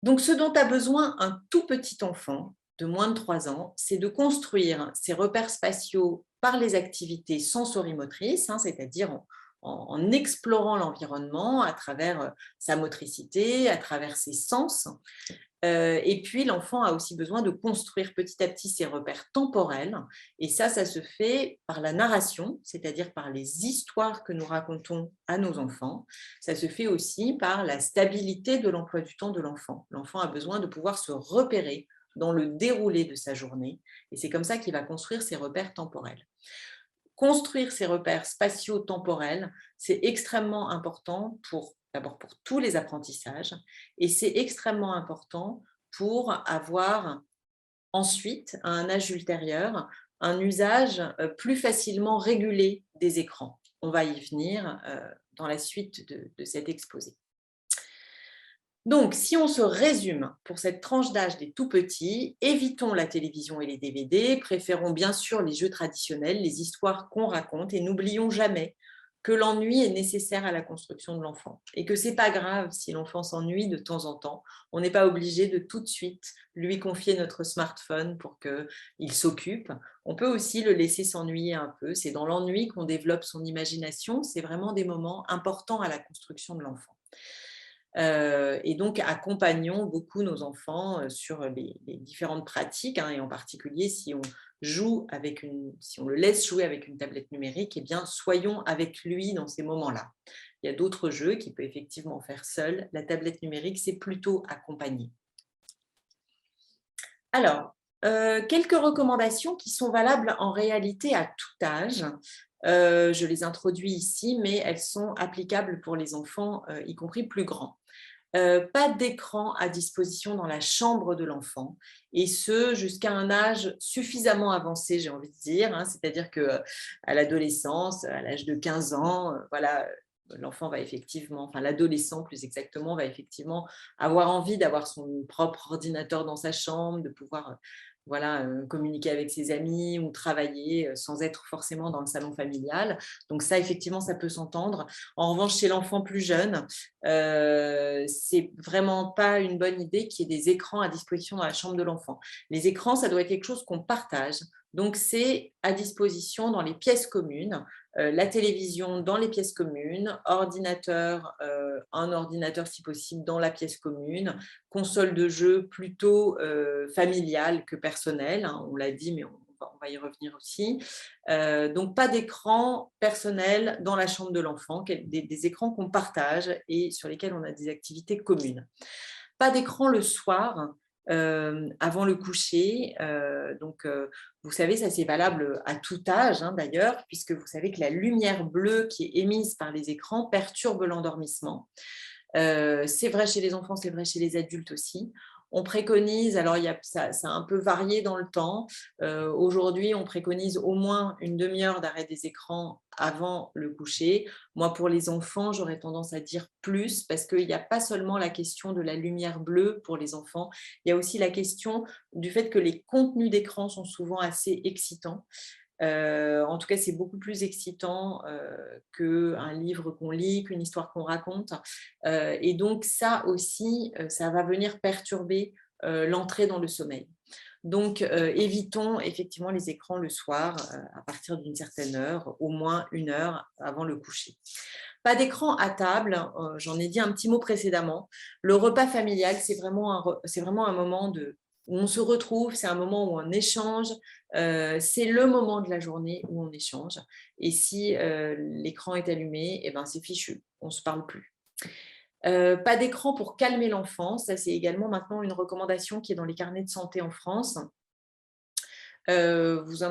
Donc, ce dont a besoin un tout petit enfant de moins de 3 ans, c'est de construire ses repères spatiaux par les activités sensorimotrices, c'est-à-dire en explorant l'environnement à travers sa motricité, à travers ses sens. Et puis, l'enfant a aussi besoin de construire petit à petit ses repères temporels. Et ça se fait par la narration, c'est-à-dire par les histoires que nous racontons à nos enfants. Ça se fait aussi par la stabilité de l'emploi du temps de l'enfant. L'enfant a besoin de pouvoir se repérer dans le déroulé de sa journée. Et c'est comme ça qu'il va construire ses repères temporels. Construire ces repères spatio-temporels, c'est extrêmement important pour d'abord pour tous les apprentissages, et c'est extrêmement important pour avoir ensuite, à un âge ultérieur, un usage plus facilement régulé des écrans. On va y venir dans la suite de cet exposé. Donc, si on se résume pour cette tranche d'âge des tout-petits, évitons la télévision et les DVD, préférons bien sûr les jeux traditionnels, les histoires qu'on raconte, et n'oublions jamais que l'ennui est nécessaire à la construction de l'enfant et que ce n'est pas grave si l'enfant s'ennuie de temps en temps. On n'est pas obligé de tout de suite lui confier notre smartphone pour qu'il s'occupe. On peut aussi le laisser s'ennuyer un peu. C'est dans l'ennui qu'on développe son imagination. C'est vraiment des moments importants à la construction de l'enfant. Et donc, accompagnons beaucoup nos enfants sur les différentes pratiques, et en particulier, si on le laisse jouer avec une tablette numérique, eh bien, soyons avec lui dans ces moments-là. Il y a d'autres jeux qu'il peut effectivement faire seul. La tablette numérique, c'est plutôt accompagné. Alors, quelques recommandations qui sont valables en réalité à tout âge. Je les introduis ici, mais elles sont applicables pour les enfants, y compris plus grands. Pas d'écran à disposition dans la chambre de l'enfant, et ce jusqu'à un âge suffisamment avancé, j'ai envie de dire, c'est-à-dire qu'à l'adolescence, à l'âge de 15 ans, voilà, l'enfant va effectivement, enfin l'adolescent plus exactement, va effectivement avoir envie d'avoir son propre ordinateur dans sa chambre, de pouvoir communiquer avec ses amis ou travailler sans être forcément dans le salon familial. Donc ça, effectivement, ça peut s'entendre. En revanche, chez l'enfant plus jeune, c'est vraiment pas une bonne idée qu'il y ait des écrans à disposition dans la chambre de l'enfant. Les écrans, ça doit être quelque chose qu'on partage. Donc, c'est à disposition dans les pièces communes, la télévision dans les pièces communes, ordinateur, un ordinateur si possible dans la pièce commune, console de jeu plutôt familiale que personnelle, on l'a dit, mais on va y revenir aussi. Donc, pas d'écran personnel dans la chambre de l'enfant, des écrans qu'on partage et sur lesquels on a des activités communes. Pas d'écran le soir, avant le coucher. Vous savez, ça c'est valable à tout âge d'ailleurs, puisque vous savez que la lumière bleue qui est émise par les écrans perturbe l'endormissement. C'est vrai chez les enfants, c'est vrai chez les adultes aussi. On préconise, alors ça a un peu varié dans le temps. Aujourd'hui, on préconise au moins une demi-heure d'arrêt des écrans avant le coucher. Moi, pour les enfants, j'aurais tendance à dire plus, parce qu'il n'y a pas seulement la question de la lumière bleue pour les enfants, il y a aussi la question du fait que les contenus d'écran sont souvent assez excitants. En tout cas, c'est beaucoup plus excitant qu'un livre qu'on lit, qu'une histoire qu'on raconte. Et donc, ça aussi, ça va venir perturber l'entrée dans le sommeil. Donc, évitons effectivement les écrans le soir à partir d'une certaine heure, au moins 1 heure avant le coucher. Pas d'écran à table, j'en ai dit un petit mot précédemment. Le repas familial, c'est vraiment un moment où on se retrouve, c'est un moment où on échange, c'est le moment de la journée où on échange. Et si l'écran est allumé, eh ben, c'est fichu, on ne se parle plus. Pas d'écran pour calmer l'enfant, ça c'est également maintenant une recommandation qui est dans les carnets de santé en France. Nous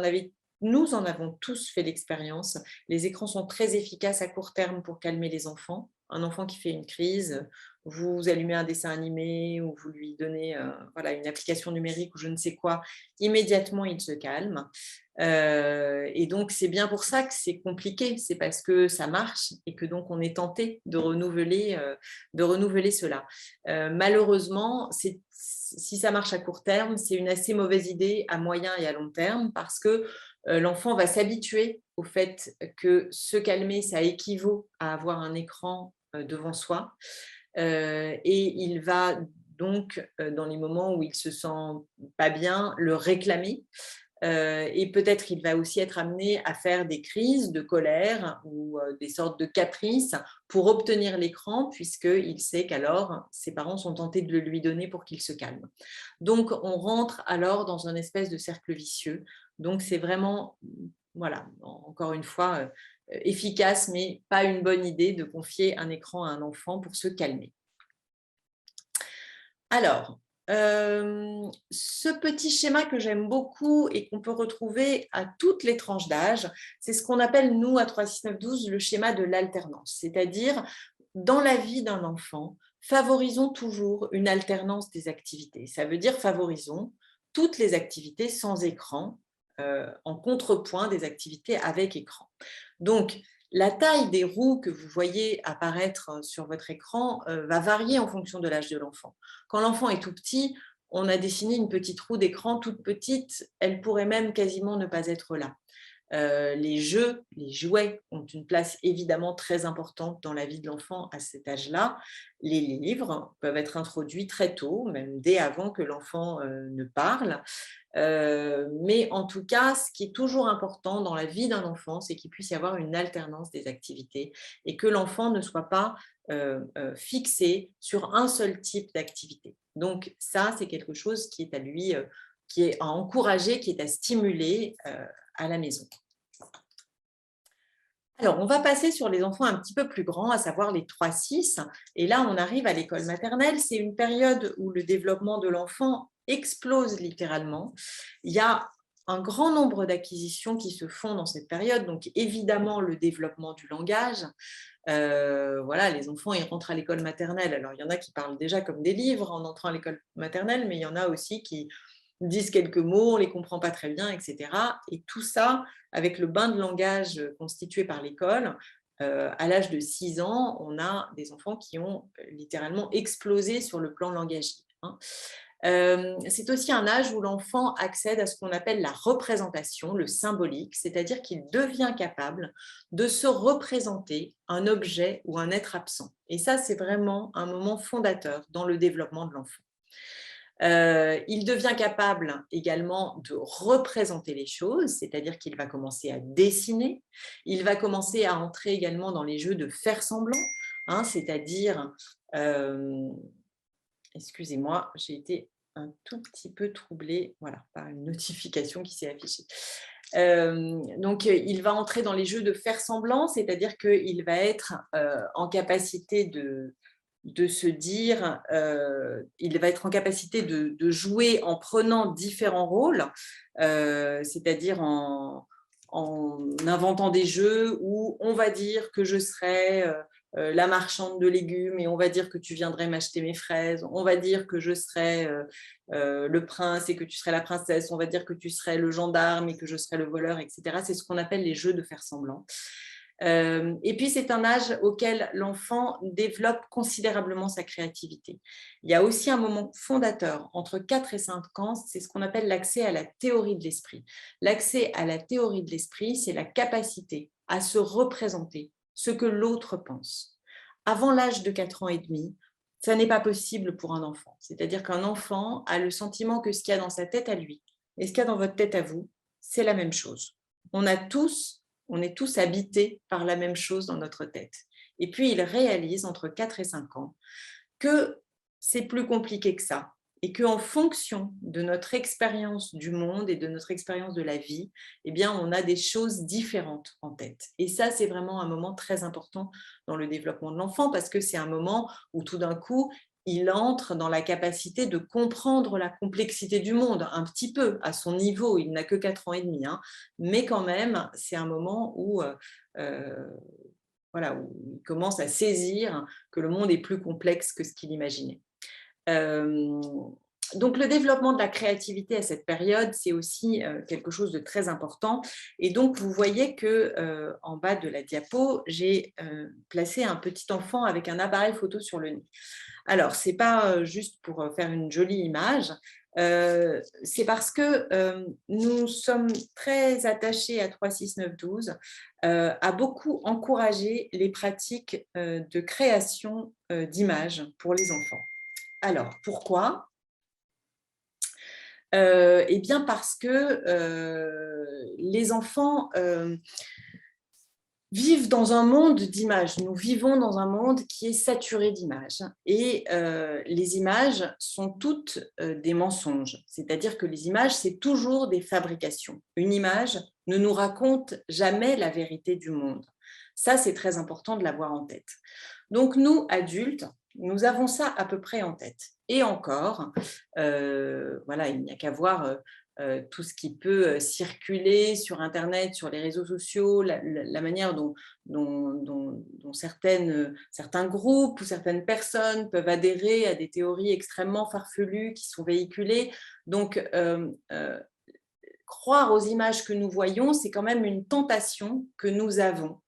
en avons tous fait l'expérience. Les écrans sont très efficaces à court terme pour calmer les enfants. Un enfant qui fait une crise, vous allumez un dessin animé ou vous lui donnez une application numérique ou je ne sais quoi, immédiatement il se calme. Et donc c'est bien pour ça que c'est compliqué, c'est parce que ça marche et que donc on est tenté de renouveler cela. Malheureusement, si ça marche à court terme, c'est une assez mauvaise idée à moyen et à long terme parce que l'enfant va s'habituer au fait que se calmer, ça équivaut à avoir un écran devant soi. Et il va donc, dans les moments où il ne se sent pas bien, le réclamer. Et peut-être il va aussi être amené à faire des crises de colère ou des sortes de caprices pour obtenir l'écran, puisqu'il sait qu'alors ses parents sont tentés de le lui donner pour qu'il se calme. Donc, on rentre alors dans un espèce de cercle vicieux. Donc, c'est vraiment, encore une fois, efficace, mais pas une bonne idée de confier un écran à un enfant pour se calmer. Alors, ce petit schéma que j'aime beaucoup et qu'on peut retrouver à toutes les tranches d'âge, c'est ce qu'on appelle, nous, à 3, 6, 9, 12, le schéma de l'alternance. C'est-à-dire, dans la vie d'un enfant, favorisons toujours une alternance des activités. Ça veut dire favorisons toutes les activités sans écran, en contrepoint des activités avec écran. Donc, la taille des roues que vous voyez apparaître sur votre écran va varier en fonction de l'âge de l'enfant. Quand l'enfant est tout petit, on a dessiné une petite roue d'écran toute petite, elle pourrait même quasiment ne pas être là. Les jeux, les jouets ont une place évidemment très importante dans la vie de l'enfant à cet âge-là. Les livres peuvent être introduits très tôt, même dès avant que l'enfant ne parle. Mais en tout cas, ce qui est toujours important dans la vie d'un enfant, c'est qu'il puisse y avoir une alternance des activités et que l'enfant ne soit pas fixé sur un seul type d'activité. Donc ça, c'est quelque chose qui est à lui, qui est à encourager, qui est à stimuler à la maison. Alors, on va passer sur les enfants un petit peu plus grands, à savoir les 3-6. Et là, on arrive à l'école maternelle. C'est une période où le développement de l'enfant explose littéralement. Il y a un grand nombre d'acquisitions qui se font dans cette période. Donc, évidemment, le développement du langage. Voilà, les enfants, ils rentrent à l'école maternelle. Alors, il y en a qui parlent déjà comme des livres en entrant à l'école maternelle, mais il y en a aussi qui disent quelques mots, on ne les comprend pas très bien, etc. Et tout ça, avec le bain de langage constitué par l'école, à l'âge de 6 ans, on a des enfants qui ont littéralement explosé sur le plan langagier. C'est aussi un âge où l'enfant accède à ce qu'on appelle la représentation, le symbolique, c'est-à-dire qu'il devient capable de se représenter un objet ou un être absent. Et ça, c'est vraiment un moment fondateur dans le développement de l'enfant. Il devient capable également de représenter les choses, c'est-à-dire qu'il va commencer à dessiner. Il va commencer à entrer également dans les jeux de faire semblant, c'est-à-dire, excusez-moi, j'ai été un tout petit peu troublée par une notification qui s'est affichée. Donc, il va entrer dans les jeux de faire semblant, c'est-à-dire qu'il va être en capacité de se dire, il va être en capacité de jouer en prenant différents rôles, c'est-à-dire en inventant des jeux où on va dire que je serai la marchande de légumes et on va dire que tu viendrais m'acheter mes fraises, on va dire que je serai le prince et que tu serais la princesse, on va dire que tu serais le gendarme et que je serais le voleur, etc. C'est ce qu'on appelle les jeux de faire semblant. Et puis, c'est un âge auquel l'enfant développe considérablement sa créativité. Il y a aussi un moment fondateur entre 4 et 5 ans, c'est ce qu'on appelle l'accès à la théorie de l'esprit. L'accès à la théorie de l'esprit, c'est la capacité à se représenter ce que l'autre pense. Avant l'âge de 4 ans et demi, ça n'est pas possible pour un enfant. C'est-à-dire qu'un enfant a le sentiment que ce qu'il y a dans sa tête à lui et ce qu'il y a dans votre tête à vous, c'est la même chose. On est tous habités par la même chose dans notre tête. Et puis, il réalise entre 4 et 5 ans que c'est plus compliqué que ça et qu'en fonction de notre expérience du monde et de notre expérience de la vie, eh bien, on a des choses différentes en tête. Et ça, c'est vraiment un moment très important dans le développement de l'enfant parce que c'est un moment où tout d'un coup, il entre dans la capacité de comprendre la complexité du monde, un petit peu à son niveau, il n'a que 4 ans et demi, mais quand même, c'est un moment où, où il commence à saisir que le monde est plus complexe que ce qu'il imaginait. Donc, le développement de la créativité à cette période, c'est aussi quelque chose de très important. Et donc, vous voyez qu'en bas de la diapo, j'ai placé un petit enfant avec un appareil photo sur le nez. Alors, ce n'est pas juste pour faire une jolie image, c'est parce que nous sommes très attachés à 3, 6, 9, 12, à beaucoup encourager les pratiques de création d'images pour les enfants. Alors, pourquoi ? Eh bien, parce que les enfants vivent dans un monde d'images. Nous vivons dans un monde qui est saturé d'images. Et les images sont toutes des mensonges. C'est-à-dire que les images, c'est toujours des fabrications. Une image ne nous raconte jamais la vérité du monde. Ça, c'est très important de l'avoir en tête. Donc, nous, adultes, nous avons ça à peu près en tête. Et encore, il n'y a qu'à voir tout ce qui peut circuler sur Internet, sur les réseaux sociaux, la manière dont certains groupes ou certaines personnes peuvent adhérer à des théories extrêmement farfelues qui sont véhiculées. Donc, croire aux images que nous voyons, c'est quand même une tentation que nous avons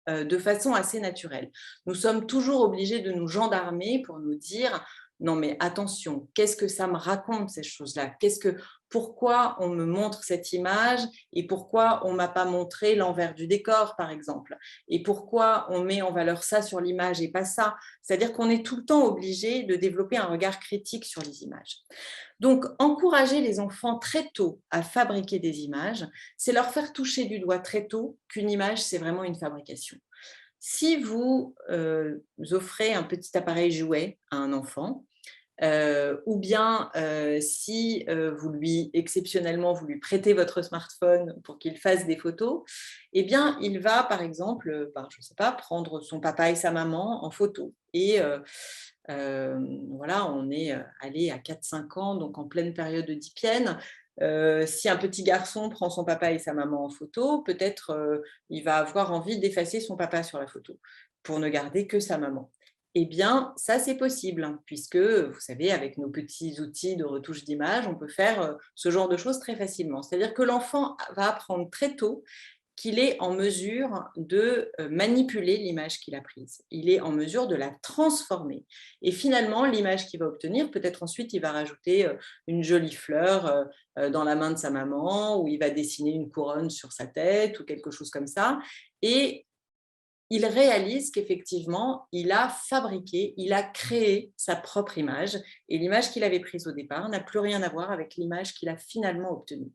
de façon assez naturelle. Nous sommes toujours obligés de nous gendarmer pour nous dire « Non mais attention, qu'est-ce que ça me raconte ces choses-là ? Pourquoi on me montre cette image et pourquoi on ne m'a pas montré l'envers du décor, par exemple ? Et pourquoi on met en valeur ça sur l'image et pas ça ?» C'est-à-dire qu'on est tout le temps obligé de développer un regard critique sur les images. Donc, encourager les enfants très tôt à fabriquer des images, c'est leur faire toucher du doigt très tôt qu'une image, c'est vraiment une fabrication. Si vous offrez un petit appareil jouet à un enfant, ou bien si exceptionnellement, vous lui prêtez votre smartphone pour qu'il fasse des photos, eh bien, il va, par exemple, je ne sais pas, prendre son papa et sa maman en photo. Et voilà, on est allé à 4-5 ans, donc en pleine période oedipienne. Si un petit garçon prend son papa et sa maman en photo, peut-être il va avoir envie d'effacer son papa sur la photo pour ne garder que sa maman. Eh bien, ça, c'est possible, puisque, vous savez, avec nos petits outils de retouche d'image, on peut faire ce genre de choses très facilement. C'est-à-dire que l'enfant va apprendre très tôt qu'il est en mesure de manipuler l'image qu'il a prise. Il est en mesure de la transformer. Et finalement, l'image qu'il va obtenir, peut-être ensuite, il va rajouter une jolie fleur dans la main de sa maman, ou il va dessiner une couronne sur sa tête, ou quelque chose comme ça. Et il réalise qu'effectivement, il a fabriqué, il a créé sa propre image. Et l'image qu'il avait prise au départ n'a plus rien à voir avec l'image qu'il a finalement obtenue.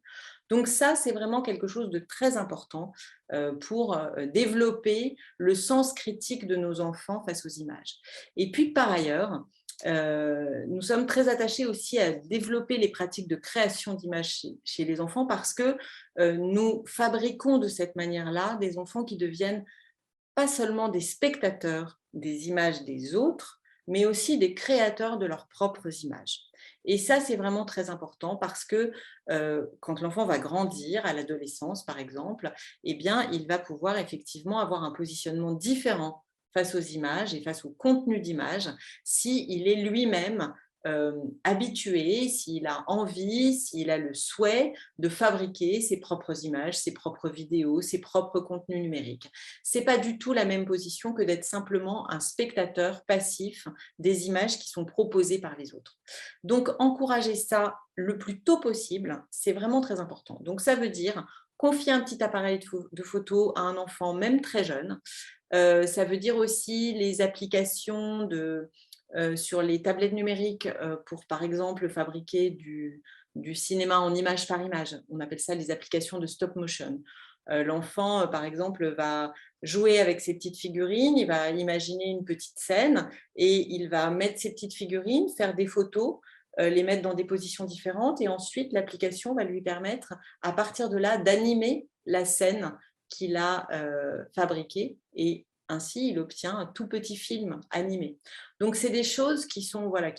Donc ça, c'est vraiment quelque chose de très important pour développer le sens critique de nos enfants face aux images. Et puis par ailleurs, nous sommes très attachés aussi à développer les pratiques de création d'images chez les enfants parce que nous fabriquons de cette manière-là des enfants qui deviennent pas seulement des spectateurs des images des autres, mais aussi des créateurs de leurs propres images. Et ça, c'est vraiment très important parce que quand l'enfant va grandir, à l'adolescence par exemple, eh bien, il va pouvoir effectivement avoir un positionnement différent face aux images et face au contenu d'images s'il est lui-même habitué, s'il a envie, s'il a le souhait de fabriquer ses propres images, ses propres vidéos, ses propres contenus numériques. Ce n'est pas du tout la même position que d'être simplement un spectateur passif des images qui sont proposées par les autres. Donc, encourager ça le plus tôt possible, c'est vraiment très important. Donc, ça veut dire confier un petit appareil de photo à un enfant, même très jeune. Ça veut dire aussi les applications sur les tablettes numériques pour, par exemple, fabriquer du cinéma en image par image. On appelle ça les applications de stop motion. L'enfant, par exemple, va jouer avec ses petites figurines, il va imaginer une petite scène et il va mettre ses petites figurines, faire des photos, les mettre dans des positions différentes et ensuite l'application va lui permettre, à partir de là, d'animer la scène qu'il a fabriquée et ainsi, il obtient un tout petit film animé. Donc, c'est des choses qui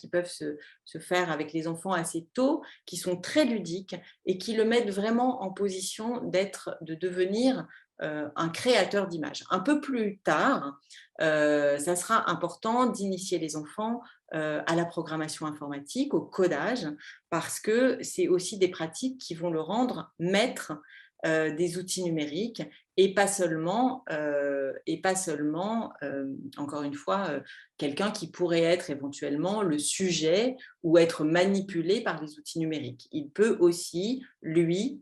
peuvent se faire avec les enfants assez tôt, qui sont très ludiques et qui le mettent vraiment en position de devenir un créateur d'images. Un peu plus tard, ça sera important d'initier les enfants à la programmation informatique, au codage, parce que c'est aussi des pratiques qui vont le rendre maître des outils numériques et pas seulement encore une fois, quelqu'un qui pourrait être éventuellement le sujet ou être manipulé par les outils numériques. Il peut aussi, lui,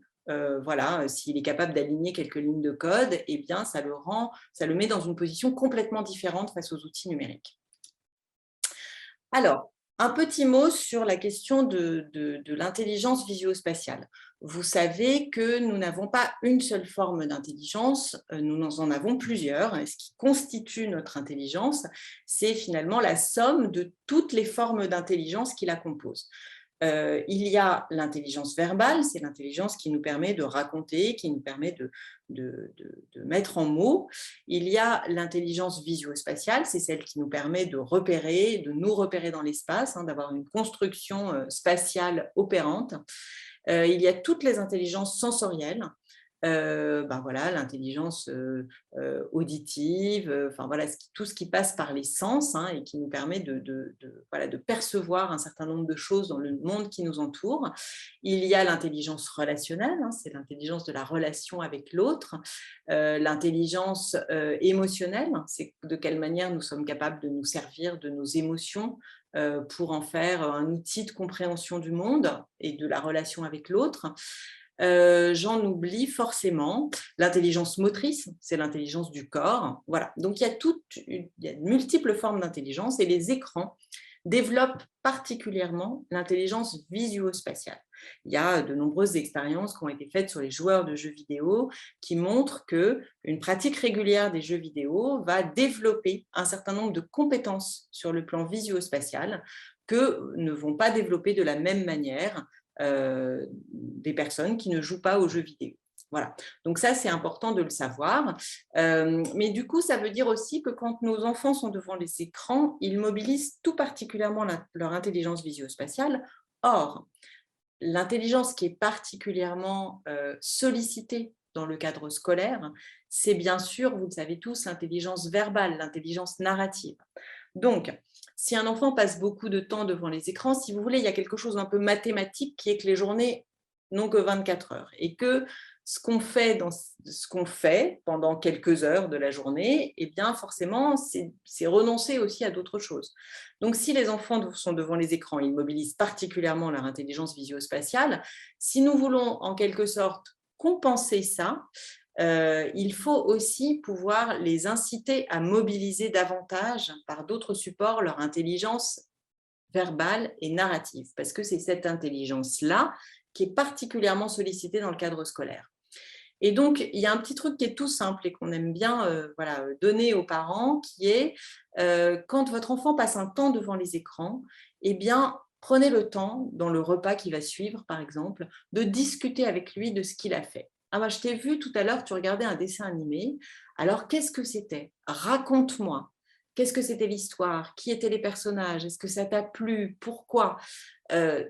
s'il est capable d'aligner quelques lignes de code, eh bien, ça le met dans une position complètement différente face aux outils numériques. Alors, un petit mot sur la question de l'intelligence visuospatiale. Vous savez que nous n'avons pas une seule forme d'intelligence, nous en avons plusieurs. Ce qui constitue notre intelligence, c'est finalement la somme de toutes les formes d'intelligence qui la composent. Il y a l'intelligence verbale, c'est l'intelligence qui nous permet de raconter, qui nous permet de mettre en mots. Il y a l'intelligence visuospatiale, c'est celle qui nous permet de nous repérer dans l'espace, d'avoir une construction spatiale opérante. Il y a toutes les intelligences sensorielles. Voilà, l'intelligence auditive, voilà, tout ce qui passe par les sens et qui nous permet voilà, de percevoir un certain nombre de choses dans le monde qui nous entoure. Il y a l'intelligence relationnelle, c'est l'intelligence de la relation avec l'autre. L'intelligence émotionnelle, c'est de quelle manière nous sommes capables de nous servir de nos émotions pour en faire un outil de compréhension du monde et de la relation avec l'autre. J'en oublie forcément. L'intelligence motrice, c'est l'intelligence du corps. Voilà. Donc, il y a de multiples formes d'intelligence et les écrans développent particulièrement l'intelligence visuospatiale. Il y a de nombreuses expériences qui ont été faites sur les joueurs de jeux vidéo qui montrent qu'une pratique régulière des jeux vidéo va développer un certain nombre de compétences sur le plan visuospatial que ne vont pas développer de la même manière des personnes qui ne jouent pas aux jeux vidéo. Voilà. Donc ça, c'est important de le savoir. Mais du coup, ça veut dire aussi que quand nos enfants sont devant les écrans, ils mobilisent tout particulièrement leur intelligence visuospatiale. Or, l'intelligence qui est particulièrement sollicitée dans le cadre scolaire, c'est bien sûr, vous le savez tous, l'intelligence verbale, l'intelligence narrative. Donc, si un enfant passe beaucoup de temps devant les écrans, si vous voulez, il y a quelque chose d'un peu mathématique qui est que les journées n'ont que 24 heures et que ce qu'on fait pendant quelques heures de la journée, eh bien forcément, c'est renoncer aussi à d'autres choses. Donc, si les enfants sont devant les écrans, ils mobilisent particulièrement leur intelligence visuospatiale. Si nous voulons en quelque sorte compenser ça, il faut aussi pouvoir les inciter à mobiliser davantage par d'autres supports leur intelligence verbale et narrative, parce que c'est cette intelligence-là qui est particulièrement sollicitée dans le cadre scolaire. Et donc, il y a un petit truc qui est tout simple et qu'on aime bien donner aux parents, qui est quand votre enfant passe un temps devant les écrans, eh bien, prenez le temps, dans le repas qui va suivre, par exemple, de discuter avec lui de ce qu'il a fait. Ah bah, je t'ai vu tout à l'heure, tu regardais un dessin animé. Alors, qu'est-ce que c'était? Raconte-moi. Qu'est-ce que c'était l'histoire? Qui étaient les personnages? Est-ce que ça t'a plu? Pourquoi?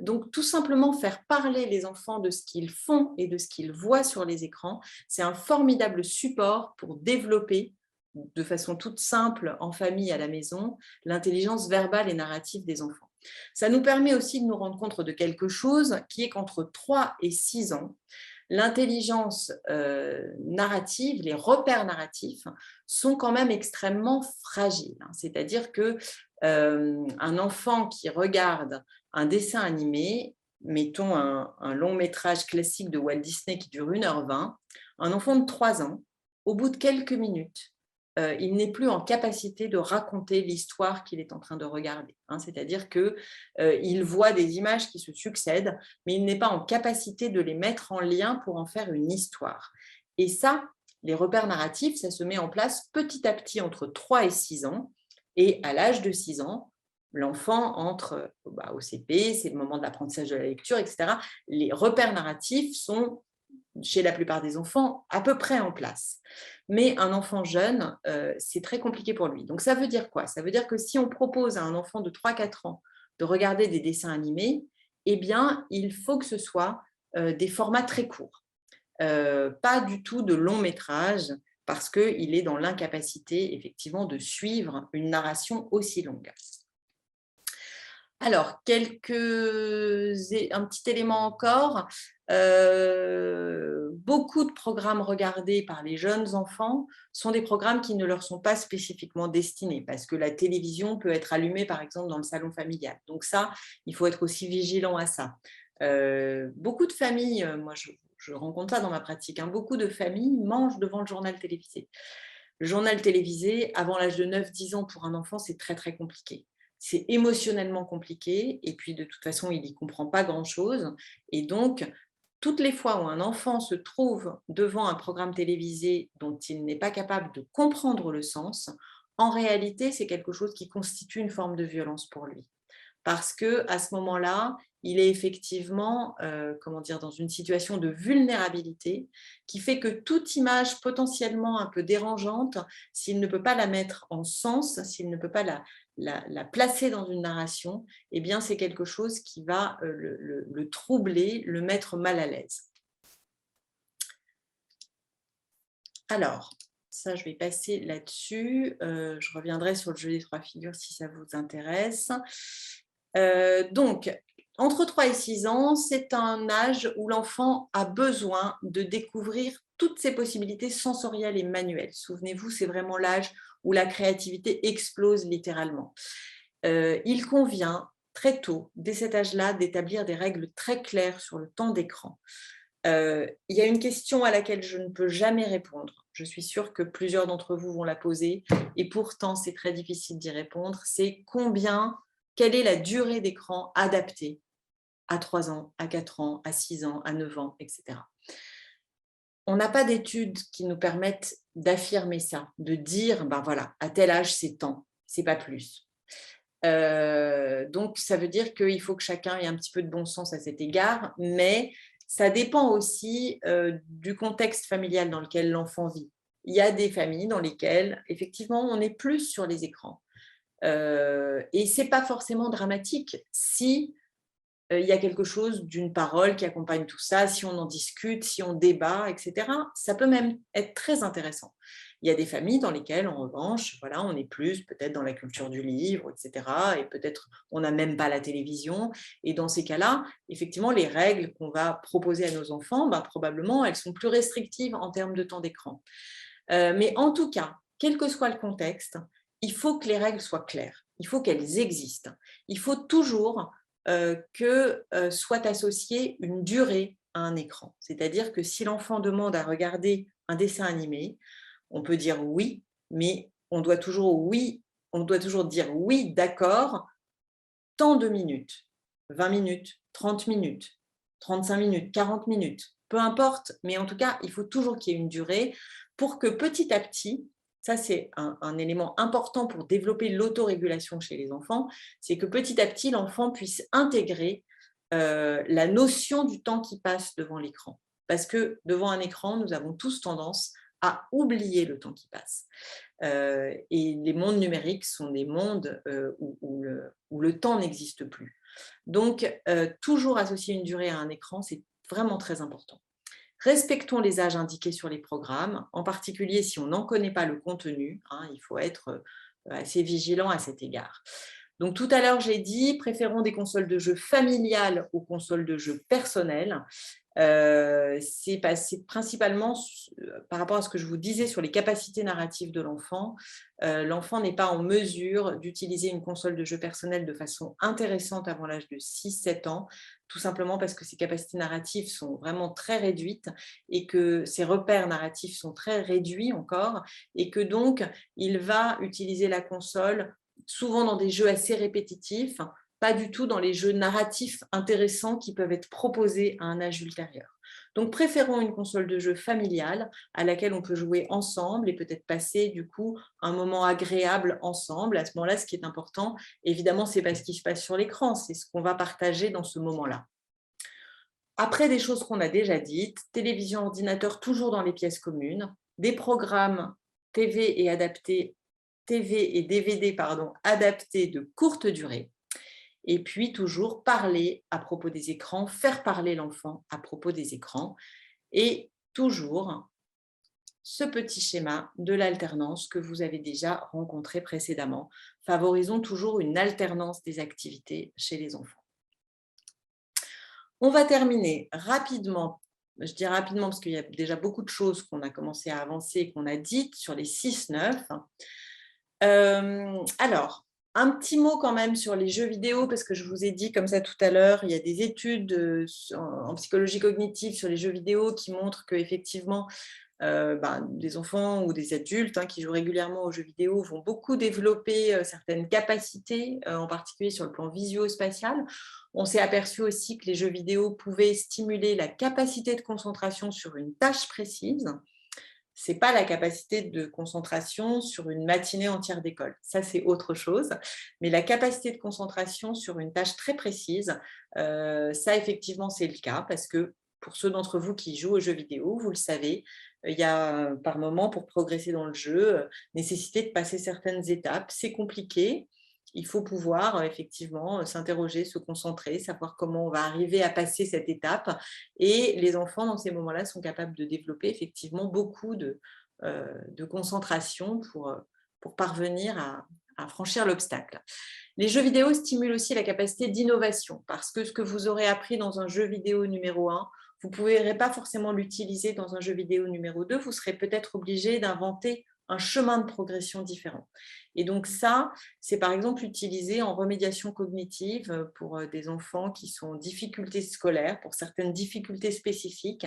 Donc, tout simplement faire parler les enfants de ce qu'ils font et de ce qu'ils voient sur les écrans, c'est un formidable support pour développer de façon toute simple en famille à la maison l'intelligence verbale et narrative des enfants. Ça nous permet aussi de nous rendre compte de quelque chose qui est qu'entre 3 et 6 ans, l'intelligence narrative, les repères narratifs sont quand même extrêmement fragiles. C'est-à-dire qu'un enfant qui regarde un dessin animé, mettons un long métrage classique de Walt Disney qui dure 1h20, un enfant de 3 ans, au bout de quelques minutes, il n'est plus en capacité de raconter l'histoire qu'il est en train de regarder. C'est-à-dire qu'il voit des images qui se succèdent, mais il n'est pas en capacité de les mettre en lien pour en faire une histoire. Et ça, les repères narratifs, ça se met en place petit à petit entre 3 et 6 ans. Et à l'âge de 6 ans, l'enfant entre au CP, c'est le moment de l'apprentissage de la lecture, etc. Les repères narratifs sont, chez la plupart des enfants, à peu près en place. Mais un enfant jeune, c'est très compliqué pour lui. Donc, ça veut dire quoi? Ça veut dire que si on propose à un enfant de 3-4 ans de regarder des dessins animés, eh bien, il faut que ce soit des formats très courts. Pas du tout de long métrage, parce qu'il est dans l'incapacité, effectivement, de suivre une narration aussi longue. Alors, un petit élément encore. Beaucoup de programmes regardés par les jeunes enfants sont des programmes qui ne leur sont pas spécifiquement destinés, parce que la télévision peut être allumée, par exemple, dans le salon familial. Donc ça, il faut être aussi vigilant à ça. Beaucoup de familles, moi je rencontre ça dans ma pratique, beaucoup de familles mangent devant le journal télévisé. Le journal télévisé, avant l'âge de 9-10 ans, pour un enfant, c'est très, très compliqué. C'est émotionnellement compliqué et puis de toute façon, il n'y comprend pas grand-chose. Et donc, toutes les fois où un enfant se trouve devant un programme télévisé dont il n'est pas capable de comprendre le sens, en réalité, c'est quelque chose qui constitue une forme de violence pour lui. parce qu'à ce moment-là, il est effectivement dans une situation de vulnérabilité qui fait que toute image potentiellement un peu dérangeante, s'il ne peut pas la mettre en sens, s'il ne peut pas la placer dans une narration, eh bien, c'est quelque chose qui va le troubler, le mettre mal à l'aise. Alors, ça, je vais passer là-dessus. Je reviendrai sur le jeu des 3 figures si ça vous intéresse. Donc, entre 3 et 6 ans, c'est un âge où l'enfant a besoin de découvrir toutes ses possibilités sensorielles et manuelles. Souvenez-vous, c'est vraiment l'âge où la créativité explose littéralement. Il convient très tôt, dès cet âge-là, d'établir des règles très claires sur le temps d'écran. Il y a une question à laquelle je ne peux jamais répondre. Je suis sûre que plusieurs d'entre vous vont la poser et pourtant c'est très difficile d'y répondre. C'est quelle est la durée d'écran adaptée à 3 ans, à 4 ans, à 6 ans, à 9 ans, etc. On n'a pas d'études qui nous permettent d'affirmer ça, de dire, ben voilà, à tel âge c'est tant, c'est pas plus. Donc ça veut dire qu'il faut que chacun ait un petit peu de bon sens à cet égard, mais ça dépend aussi du contexte familial dans lequel l'enfant vit. Il y a des familles dans lesquelles, effectivement, on est plus sur les écrans. Et ce n'est pas forcément dramatique si il y a quelque chose d'une parole qui accompagne tout ça, si on en discute, si on débat, etc. Ça peut même être très intéressant. Il y a des familles dans lesquelles, en revanche, voilà, on est plus peut-être dans la culture du livre, etc. Et peut-être on n'a même pas la télévision. Et dans ces cas-là, effectivement, les règles qu'on va proposer à nos enfants, ben, probablement, elles sont plus restrictives en termes de temps d'écran. Mais en tout cas, quel que soit le contexte, il faut que les règles soient claires. Il faut qu'elles existent. Il faut toujours que soit associée une durée à un écran. C'est-à-dire que si l'enfant demande à regarder un dessin animé, on peut dire oui, mais on doit toujours dire oui, d'accord, tant de minutes, 20 minutes, 30 minutes, 35 minutes, 40 minutes, peu importe, mais en tout cas, il faut toujours qu'il y ait une durée pour que petit à petit, ça c'est un élément important pour développer l'autorégulation chez les enfants, c'est que petit à petit, l'enfant puisse intégrer la notion du temps qui passe devant l'écran. Parce que devant un écran, nous avons tous tendance à oublier le temps qui passe. Et les mondes numériques sont des mondes où le temps n'existe plus. Donc, toujours associer une durée à un écran, c'est vraiment très important. Respectons les âges indiqués sur les programmes, en particulier si on n'en connaît pas le contenu, hein, il faut être assez vigilant à cet égard. Donc tout à l'heure, j'ai dit, préférons des consoles de jeux familiales aux consoles de jeux personnelles. C'est principalement par rapport à ce que je vous disais sur les capacités narratives de l'enfant. L'enfant n'est pas en mesure d'utiliser une console de jeu personnelle de façon intéressante avant l'âge de 6-7 ans, tout simplement parce que ses capacités narratives sont vraiment très réduites et que ses repères narratifs sont très réduits encore, et que donc il va utiliser la console souvent dans des jeux assez répétitifs, pas du tout dans les jeux narratifs intéressants qui peuvent être proposés à un âge ultérieur. Donc, préférons une console de jeu familiale à laquelle on peut jouer ensemble et peut-être passer du coup un moment agréable ensemble. À ce moment-là, ce qui est important, évidemment, ce n'est pas ce qui se passe sur l'écran, c'est ce qu'on va partager dans ce moment-là. Après des choses qu'on a déjà dites, télévision, ordinateur, toujours dans les pièces communes, des programmes TV et DVD adaptés de courte durée. Et puis, toujours parler à propos des écrans, faire parler l'enfant à propos des écrans. Et toujours ce petit schéma de l'alternance que vous avez déjà rencontré précédemment. Favorisons toujours une alternance des activités chez les enfants. On va terminer rapidement. Je dis rapidement parce qu'il y a déjà beaucoup de choses qu'on a commencé à avancer et qu'on a dites sur les 6-9. Alors, un petit mot quand même sur les jeux vidéo, parce que je vous ai dit comme ça tout à l'heure, il y a des études en psychologie cognitive sur les jeux vidéo qui montrent qu'effectivement, des enfants ou des adultes qui jouent régulièrement aux jeux vidéo vont beaucoup développer certaines capacités, en particulier sur le plan visio-spatial. On s'est aperçu aussi que les jeux vidéo pouvaient stimuler la capacité de concentration sur une tâche précise. Ce n'est pas la capacité de concentration sur une matinée entière d'école. Ça, c'est autre chose. Mais la capacité de concentration sur une tâche très précise, ça, effectivement, c'est le cas parce que pour ceux d'entre vous qui jouent aux jeux vidéo, vous le savez, il y a par moment, pour progresser dans le jeu, nécessité de passer certaines étapes. C'est compliqué. Il faut pouvoir effectivement s'interroger, se concentrer, savoir comment on va arriver à passer cette étape. Et les enfants, dans ces moments-là, sont capables de développer effectivement beaucoup de concentration pour parvenir à franchir l'obstacle. Les jeux vidéo stimulent aussi la capacité d'innovation parce que ce que vous aurez appris dans un jeu vidéo numéro 1, vous ne pourrez pas forcément l'utiliser dans un jeu vidéo numéro 2. Vous serez peut-être obligé d'inventer un chemin de progression différent. Et donc ça, c'est par exemple utilisé en remédiation cognitive pour des enfants qui sont en difficulté scolaire, pour certaines difficultés spécifiques,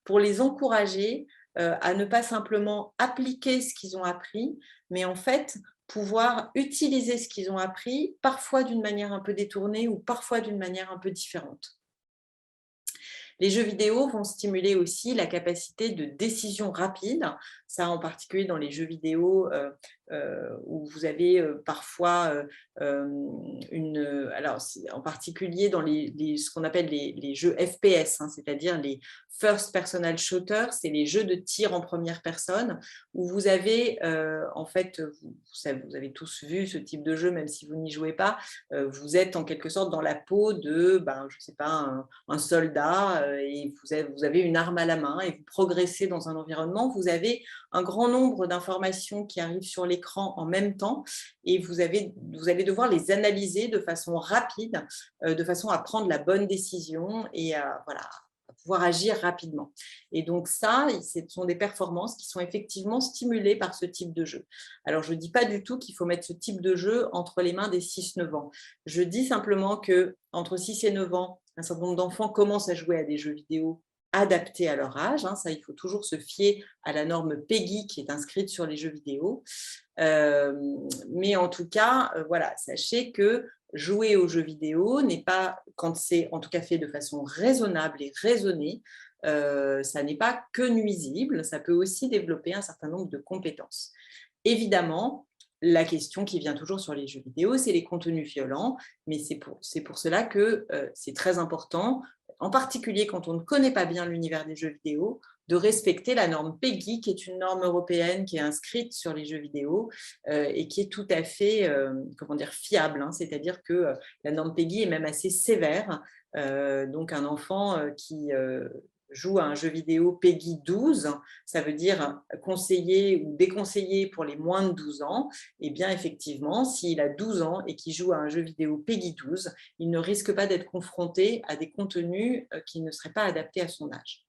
pour les encourager à ne pas simplement appliquer ce qu'ils ont appris, mais en fait pouvoir utiliser ce qu'ils ont appris, parfois d'une manière un peu détournée ou parfois d'une manière un peu différente. Les jeux vidéo vont stimuler aussi la capacité de décision rapide, ça en particulier dans les jeux vidéo où vous avez parfois alors en particulier dans ce qu'on appelle les jeux FPS, hein, c'est-à-dire les first personal shooters, c'est les jeux de tir en première personne où vous avez en fait, vous avez tous vu ce type de jeu, même si vous n'y jouez pas, vous êtes en quelque sorte dans la peau de, je sais pas, un soldat et vous avez une arme à la main et vous progressez dans un environnement, vous avez un grand nombre d'informations qui arrivent sur l'écran en même temps et vous allez devoir les analyser de façon rapide, de façon à prendre la bonne décision et à pouvoir agir rapidement. Et donc ça, ce sont des performances qui sont effectivement stimulées par ce type de jeu. Alors, je ne dis pas du tout qu'il faut mettre ce type de jeu entre les mains des 6-9 ans. Je dis simplement qu'entre 6 et 9 ans, un certain nombre d'enfants commencent à jouer à des jeux vidéo adaptés à leur âge. Ça, il faut toujours se fier à la norme PEGI qui est inscrite sur les jeux vidéo. Mais en tout cas, voilà, sachez que jouer aux jeux vidéo n'est pas, quand c'est en tout cas fait de façon raisonnable et raisonnée, ça n'est pas que nuisible, ça peut aussi développer un certain nombre de compétences. Évidemment, la question qui vient toujours sur les jeux vidéo, c'est les contenus violents, mais c'est pour cela que c'est très important, en particulier quand on ne connaît pas bien l'univers des jeux vidéo, de respecter la norme PEGI, qui est une norme européenne qui est inscrite sur les jeux vidéo et qui est tout à fait fiable. C'est-à-dire que la norme PEGI est même assez sévère. Donc, un enfant qui joue à un jeu vidéo PEGI 12, ça veut dire conseillé ou déconseillé pour les moins de 12 ans, et bien effectivement, s'il a 12 ans et qu'il joue à un jeu vidéo PEGI 12, il ne risque pas d'être confronté à des contenus qui ne seraient pas adaptés à son âge.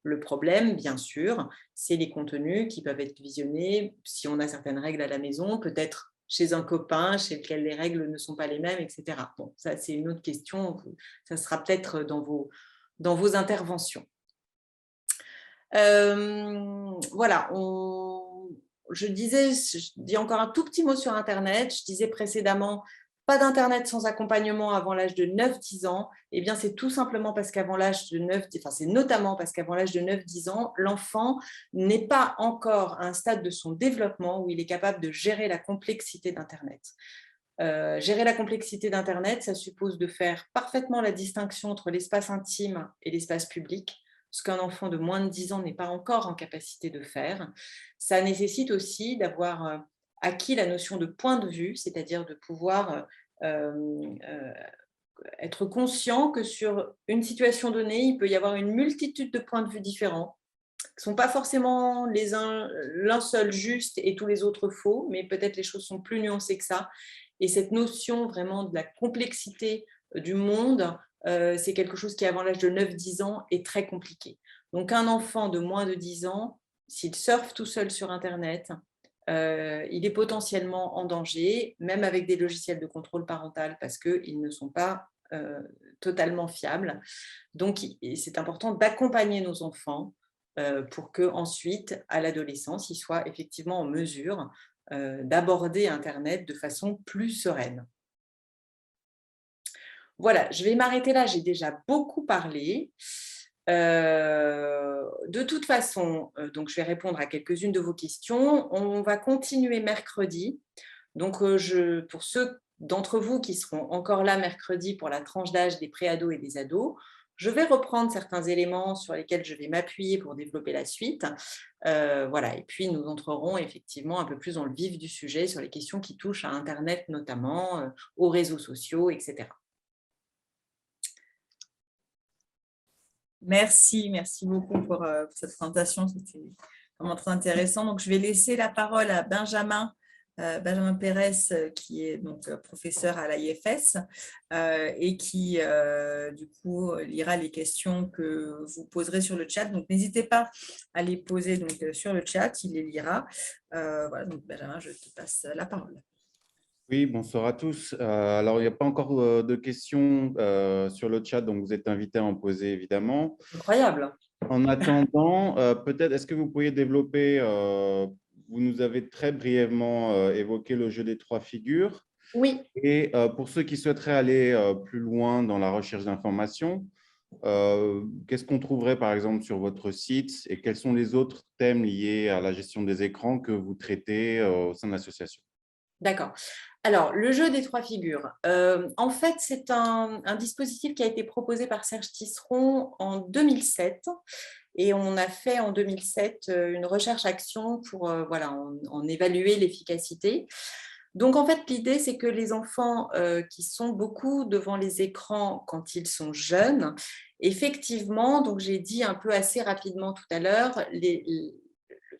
Le problème, bien sûr, c'est les contenus qui peuvent être visionnés si on a certaines règles à la maison, peut-être chez un copain, chez lequel les règles ne sont pas les mêmes, etc. Bon, ça, c'est une autre question. Ça sera peut-être dans vos interventions. Voilà, je dis encore un tout petit mot sur Internet. Je disais précédemment, pas d'Internet sans accompagnement avant l'âge de 9-10 ans. Eh bien, c'est tout simplement parce qu'avant l'âge de 9, c'est notamment parce qu'avant l'âge de 9-10 ans, l'enfant n'est pas encore à un stade de son développement où il est capable de gérer la complexité d'Internet. Gérer la complexité d'Internet, ça suppose de faire parfaitement la distinction entre l'espace intime et l'espace public, ce qu'un enfant de moins de 10 ans n'est pas encore en capacité de faire. Ça nécessite aussi d'avoir acquis la notion de point de vue, c'est-à-dire de pouvoir être conscient que sur une situation donnée, il peut y avoir une multitude de points de vue différents, qui ne sont pas forcément l'un seul juste et tous les autres faux, mais peut-être les choses sont plus nuancées que ça. Et cette notion vraiment de la complexité du monde, c'est quelque chose qui, avant l'âge de 9-10 ans, est très compliqué. Donc, un enfant de moins de 10 ans, s'il surfe tout seul sur Internet, il est potentiellement en danger, même avec des logiciels de contrôle parental, parce qu'ils ne sont pas totalement fiables. Donc, c'est important d'accompagner nos enfants pour qu'ensuite, à l'adolescence, ils soient effectivement en mesure d'aborder Internet de façon plus sereine. Voilà, je vais m'arrêter là, j'ai déjà beaucoup parlé. De toute façon, donc je vais répondre à quelques-unes de vos questions. On va continuer mercredi. Donc, pour ceux d'entre vous qui seront encore là mercredi pour la tranche d'âge des préados et des ados, je vais reprendre certains éléments sur lesquels je vais m'appuyer pour développer la suite. Voilà. Et puis, nous entrerons effectivement un peu plus dans le vif du sujet sur les questions qui touchent à Internet notamment, aux réseaux sociaux, etc. Merci beaucoup pour cette présentation. C'était vraiment très intéressant. Donc, je vais laisser la parole à Benjamin Pérez, qui est donc professeur à l'IFS et qui, du coup, lira les questions que vous poserez sur le chat. Donc, n'hésitez pas à les poser donc, sur le chat, il les lira. Voilà, donc, Benjamin, je te passe la parole. Oui, bonsoir à tous. Alors, il n'y a pas encore de questions sur le chat, donc vous êtes invités à en poser évidemment. Incroyable. En attendant, peut-être, est-ce que vous pourriez développer, vous nous avez très brièvement évoqué le jeu des 3 figures. Oui. Et pour ceux qui souhaiteraient aller plus loin dans la recherche d'informations, qu'est-ce qu'on trouverait par exemple sur votre site et quels sont les autres thèmes liés à la gestion des écrans que vous traitez au sein de l'association? D'accord. Alors, le jeu des 3 figures, en fait, c'est un dispositif qui a été proposé par Serge Tisseron en 2007. Et on a fait en 2007 une recherche-action pour voilà, en évaluer l'efficacité. Donc, en fait, l'idée, c'est que les enfants qui sont beaucoup devant les écrans quand ils sont jeunes, effectivement, donc j'ai dit un peu assez rapidement tout à l'heure,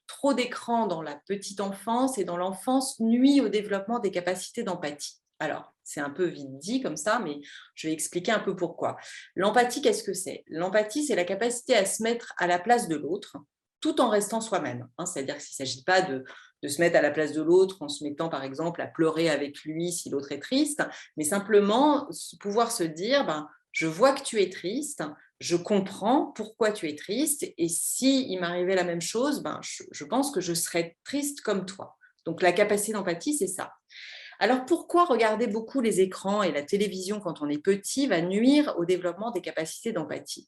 trop d'écran dans la petite enfance et dans l'enfance nuit au développement des capacités d'empathie. Alors, c'est un peu vite dit comme ça, mais je vais expliquer un peu pourquoi. L'empathie, qu'est-ce que c'est? L'empathie, c'est la capacité à se mettre à la place de l'autre tout en restant soi-même. C'est-à-dire qu'il ne s'agit pas de se mettre à la place de l'autre en se mettant, par exemple, à pleurer avec lui si l'autre est triste, mais simplement pouvoir se dire je vois que tu es triste, je comprends pourquoi tu es triste et s'il m'arrivait la même chose, je pense que je serais triste comme toi. Donc, la capacité d'empathie, c'est ça. Alors, pourquoi regarder beaucoup les écrans et la télévision quand on est petit va nuire au développement des capacités d'empathie?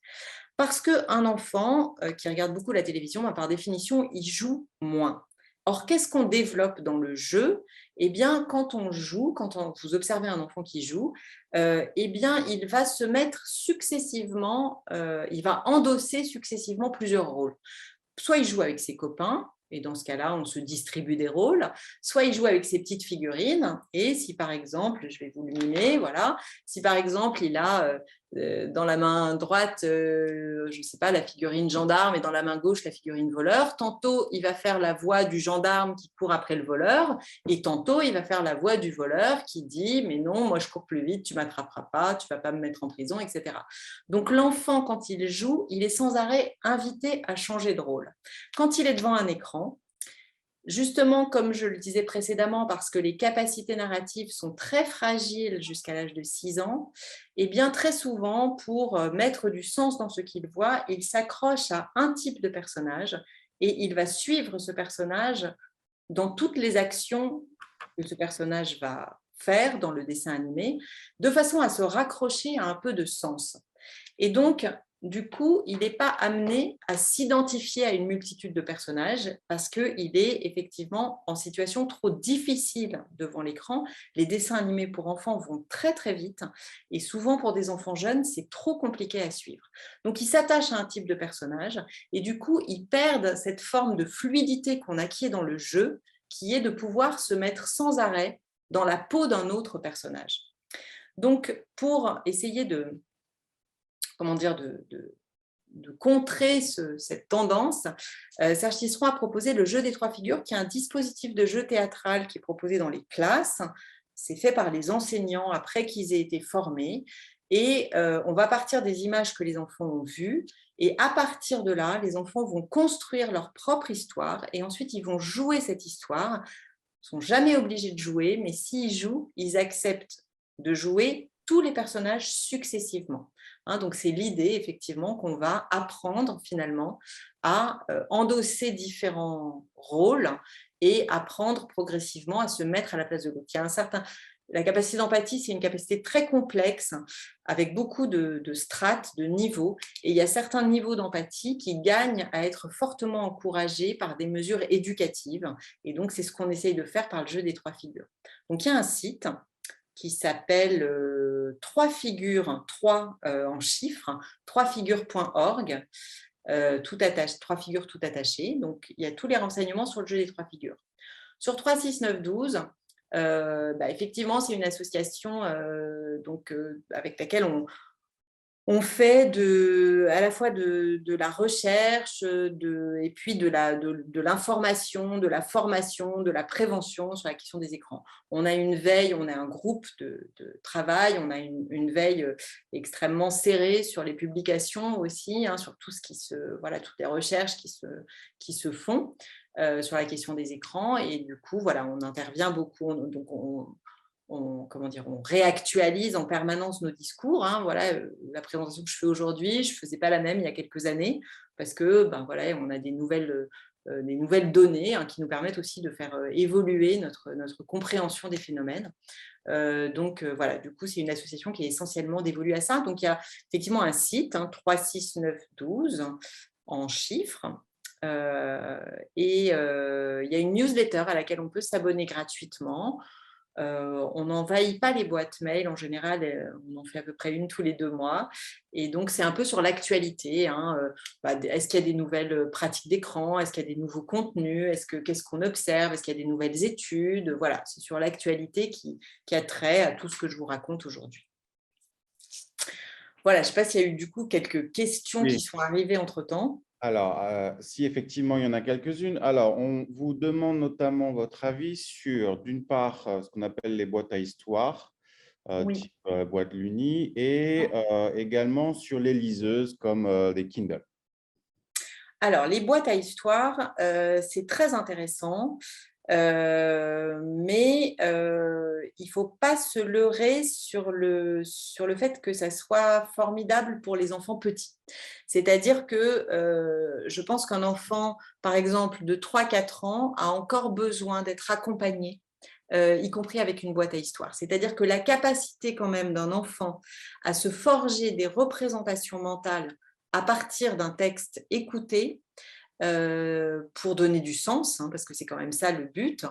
Parce qu'un enfant qui regarde beaucoup la télévision, par définition, il joue moins. Or, qu'est-ce qu'on développe dans le jeu? Eh bien, quand on joue, vous observez un enfant qui joue, eh bien, il va se mettre successivement, il va endosser successivement plusieurs rôles. Soit il joue avec ses copains, et dans ce cas-là, on se distribue des rôles, soit il joue avec ses petites figurines, et si par exemple, je vais vous le mimer, voilà, si par exemple il a dans la main droite, je ne sais pas, la figurine gendarme et dans la main gauche, la figurine voleur, tantôt il va faire la voix du gendarme qui court après le voleur, et tantôt il va faire la voix du voleur qui dit « mais non, moi je cours plus vite, tu ne m'attraperas pas, tu ne vas pas me mettre en prison, etc. » Donc l'enfant, quand il joue, il est sans arrêt invité à changer de rôle. Quand il est devant un écran, justement, comme je le disais précédemment, parce que les capacités narratives sont très fragiles jusqu'à l'âge de 6 ans, et bien très souvent, pour mettre du sens dans ce qu'il voit, il s'accroche à un type de personnage et il va suivre ce personnage dans toutes les actions que ce personnage va faire dans le dessin animé, de façon à se raccrocher à un peu de sens. Et donc, du coup, il n'est pas amené à s'identifier à une multitude de personnages parce qu'il est effectivement en situation trop difficile devant l'écran. Les dessins animés pour enfants vont très très vite et souvent pour des enfants jeunes, c'est trop compliqué à suivre. Donc, ils s'attachent à un type de personnage et du coup, ils perdent cette forme de fluidité qu'on acquiert dans le jeu qui est de pouvoir se mettre sans arrêt dans la peau d'un autre personnage. Donc, pour essayer de contrer cette tendance, Serge Tisseron a proposé le jeu des 3 figures, qui est un dispositif de jeu théâtral qui est proposé dans les classes. C'est fait par les enseignants après qu'ils aient été formés. Et on va partir des images que les enfants ont vues. Et à partir de là, les enfants vont construire leur propre histoire. Et ensuite, ils vont jouer cette histoire. Ils ne sont jamais obligés de jouer, mais s'ils jouent, ils acceptent de jouer tous les personnages successivement. Donc, c'est l'idée, effectivement, qu'on va apprendre finalement à endosser différents rôles et apprendre progressivement à se mettre à la place de l'autre. La capacité d'empathie, c'est une capacité très complexe avec beaucoup de strates, de niveaux. Et il y a certains niveaux d'empathie qui gagnent à être fortement encouragés par des mesures éducatives. Et donc, c'est ce qu'on essaye de faire par le jeu des 3 figures. Donc, il y a un site qui s'appelle 3 figures, 3 en chiffres, 3figures.org, tout attaché, 3 figures tout attachées. Donc, il y a tous les renseignements sur le jeu des 3 figures. Sur 3, 6, 9, 12, effectivement, c'est une association avec laquelle on fait à la fois de la recherche et puis de l'information, de la formation, de la prévention sur la question des écrans. On a une veille, on a un groupe de travail, on a une veille extrêmement serrée sur les publications aussi, sur tout ce toutes les recherches qui se font sur la question des écrans. Et du coup, on intervient beaucoup. Donc, on réactualise en permanence nos discours. La présentation que je fais aujourd'hui, je ne faisais pas la même il y a quelques années parce que on a des nouvelles données qui nous permettent aussi de faire évoluer notre compréhension des phénomènes. Du coup, c'est une association qui est essentiellement dévolue à ça. Donc, il y a effectivement un site, 3, 6, 9, 12 en chiffres. Il y a une newsletter à laquelle on peut s'abonner gratuitement. On n'envahit pas les boîtes mail en général, on en fait à peu près une tous les 2 mois. Et donc, c'est un peu sur l'actualité. Est-ce qu'il y a des nouvelles pratiques d'écran? Est-ce qu'il y a des nouveaux contenus? Qu'est-ce qu'on observe? Est-ce qu'il y a des nouvelles études? Voilà, c'est sur l'actualité qui a trait à tout ce que je vous raconte aujourd'hui. Voilà, je ne sais pas s'il y a eu du coup quelques questions qui sont arrivées entre-temps. Alors, si effectivement il y en a quelques-unes, alors on vous demande notamment votre avis sur, d'une part, ce qu'on appelle les boîtes à histoire, type boîte Luni, et également sur les liseuses comme des Kindle. Alors, les boîtes à histoire, c'est très intéressant. Mais il ne faut pas se leurrer sur le fait que ça soit formidable pour les enfants petits. C'est-à-dire que je pense qu'un enfant, par exemple, de 3-4 ans, a encore besoin d'être accompagné, y compris avec une boîte à histoire. C'est-à-dire que la capacité quand même d'un enfant à se forger des représentations mentales à partir d'un texte écouté, pour donner du sens, parce que c'est quand même ça le but,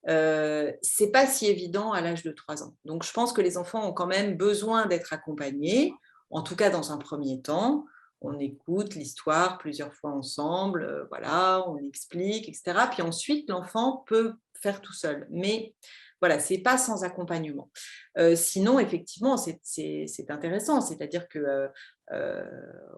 c'est pas si évident à l'âge de 3 ans. Donc, je pense que les enfants ont quand même besoin d'être accompagnés, en tout cas dans un premier temps. On écoute l'histoire plusieurs fois ensemble, on explique, etc. Puis ensuite, l'enfant peut faire tout seul. Mais voilà, c'est pas sans accompagnement. Sinon, effectivement, c'est intéressant. C'est-à-dire que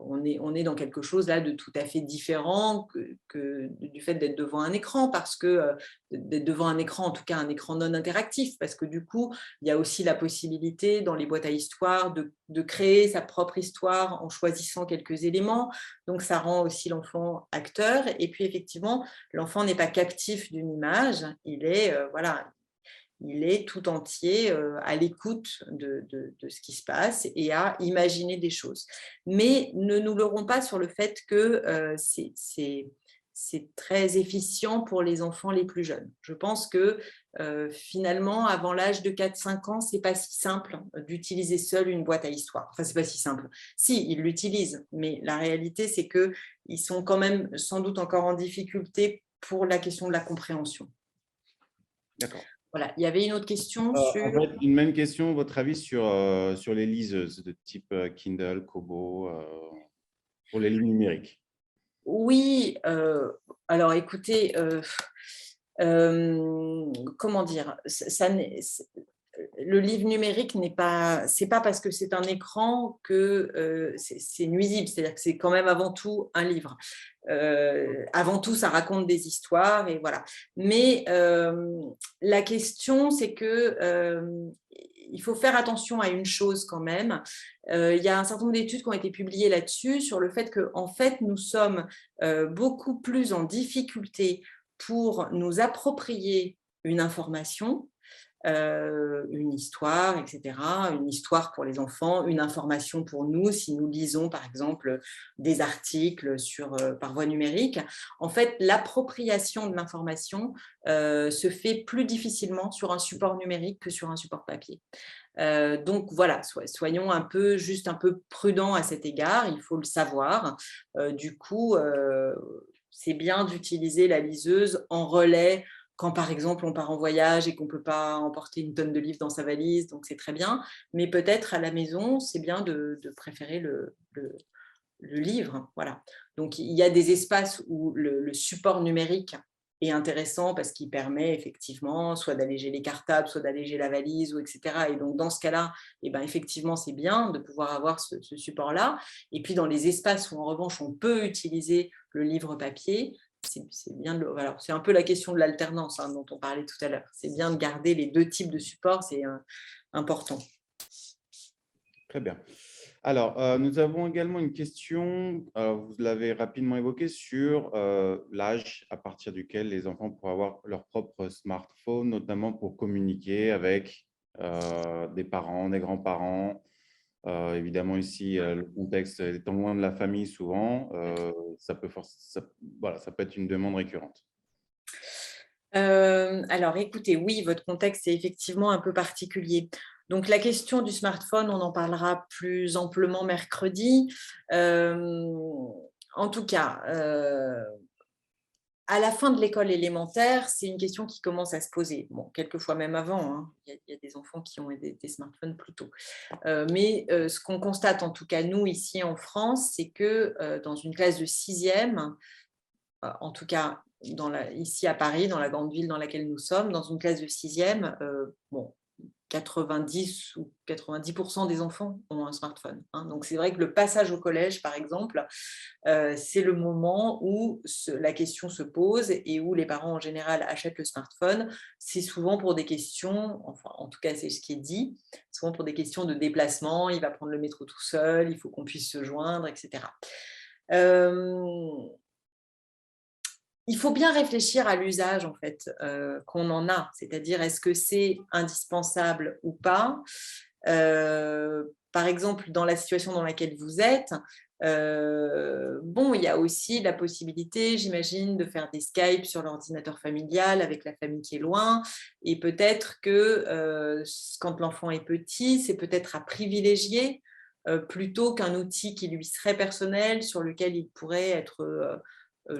on est dans quelque chose là de tout à fait différent que du fait d'être devant un écran, parce que d'être devant un écran, en tout cas un écran non interactif, parce que du coup, il y a aussi la possibilité dans les boîtes à histoire de créer sa propre histoire en choisissant quelques éléments. Donc, ça rend aussi l'enfant acteur. Et puis, effectivement, l'enfant n'est pas captif d'une image, il est tout entier à l'écoute de ce qui se passe et à imaginer des choses. Mais ne nous leurrons pas sur le fait que c'est très efficient pour les enfants les plus jeunes. Je pense que finalement, avant l'âge de 4-5 ans, ce n'est pas si simple d'utiliser seul une boîte à histoire. Enfin, ce n'est pas si simple. Si, ils l'utilisent, mais la réalité, c'est qu'ils sont quand même sans doute encore en difficulté pour la question de la compréhension. D'accord. Voilà, il y avait une autre question sur… En fait, une même question, votre avis sur les liseuses de type Kindle, Kobo, pour les livres numériques? Oui, alors écoutez, comment dire, le livre numérique c'est pas parce que c'est un écran que c'est nuisible, c'est-à-dire que c'est quand même avant tout un livre. Avant tout, ça raconte des histoires et voilà. Mais la question, c'est que il faut faire attention à une chose quand même. Il y a un certain nombre d'études qui ont été publiées là-dessus sur le fait que, en fait, nous sommes beaucoup plus en difficulté pour nous approprier une information une histoire, etc. Une histoire pour les enfants, une information pour nous, si nous lisons par exemple des articles par voie numérique. En fait, l'appropriation de l'information se fait plus difficilement sur un support numérique que sur un support papier. Donc voilà, soyons un peu prudents à cet égard, il faut le savoir. Du coup, c'est bien d'utiliser la liseuse en relais quand par exemple on part en voyage et qu'on ne peut pas emporter une tonne de livres dans sa valise, donc c'est très bien. Mais peut-être à la maison, c'est bien de préférer le livre. Voilà. Donc il y a des espaces où le support numérique est intéressant parce qu'il permet effectivement soit d'alléger les cartables, soit d'alléger la valise, etc. Et donc dans ce cas-là, effectivement, c'est bien de pouvoir avoir ce support-là. Et puis dans les espaces où en revanche on peut utiliser le livre papier, c'est bien voilà, c'est un peu la question de l'alternance dont on parlait tout à l'heure. C'est bien de garder les deux types de supports, c'est important. Très bien. Alors, nous avons également une question, vous l'avez rapidement évoqué, sur l'âge à partir duquel les enfants pourraient avoir leur propre smartphone, notamment pour communiquer avec des parents, des grands-parents. Évidemment, ici, le contexte étant loin de la famille souvent, ça peut être une demande récurrente. Alors, écoutez, oui, votre contexte est effectivement un peu particulier. Donc, la question du smartphone, on en parlera plus amplement mercredi. En tout cas, à la fin de l'école élémentaire, c'est une question qui commence à se poser. Bon, quelquefois même avant, il y a des enfants qui ont des smartphones plus tôt. Mais ce qu'on constate, en tout cas nous, ici en France, c'est que dans une classe de 6e, en tout cas ici à Paris, dans la grande ville dans laquelle nous sommes, dans une classe de 6e, 90 ou 90% des enfants ont un smartphone. Donc, c'est vrai que le passage au collège, par exemple, c'est le moment où la question se pose et où les parents, en général, achètent le smartphone. C'est souvent pour des questions, enfin, en tout cas, c'est ce qui est dit, souvent pour des questions de déplacement. Il va prendre le métro tout seul, il faut qu'on puisse se joindre, etc. Il faut bien réfléchir à l'usage en fait qu'on en a, c'est-à-dire est-ce que c'est indispensable ou pas. Par exemple, dans la situation dans laquelle vous êtes, il y a aussi la possibilité, j'imagine, de faire des Skype sur l'ordinateur familial avec la famille qui est loin. Et peut-être que quand l'enfant est petit, c'est peut-être à privilégier plutôt qu'un outil qui lui serait personnel, sur lequel il pourrait être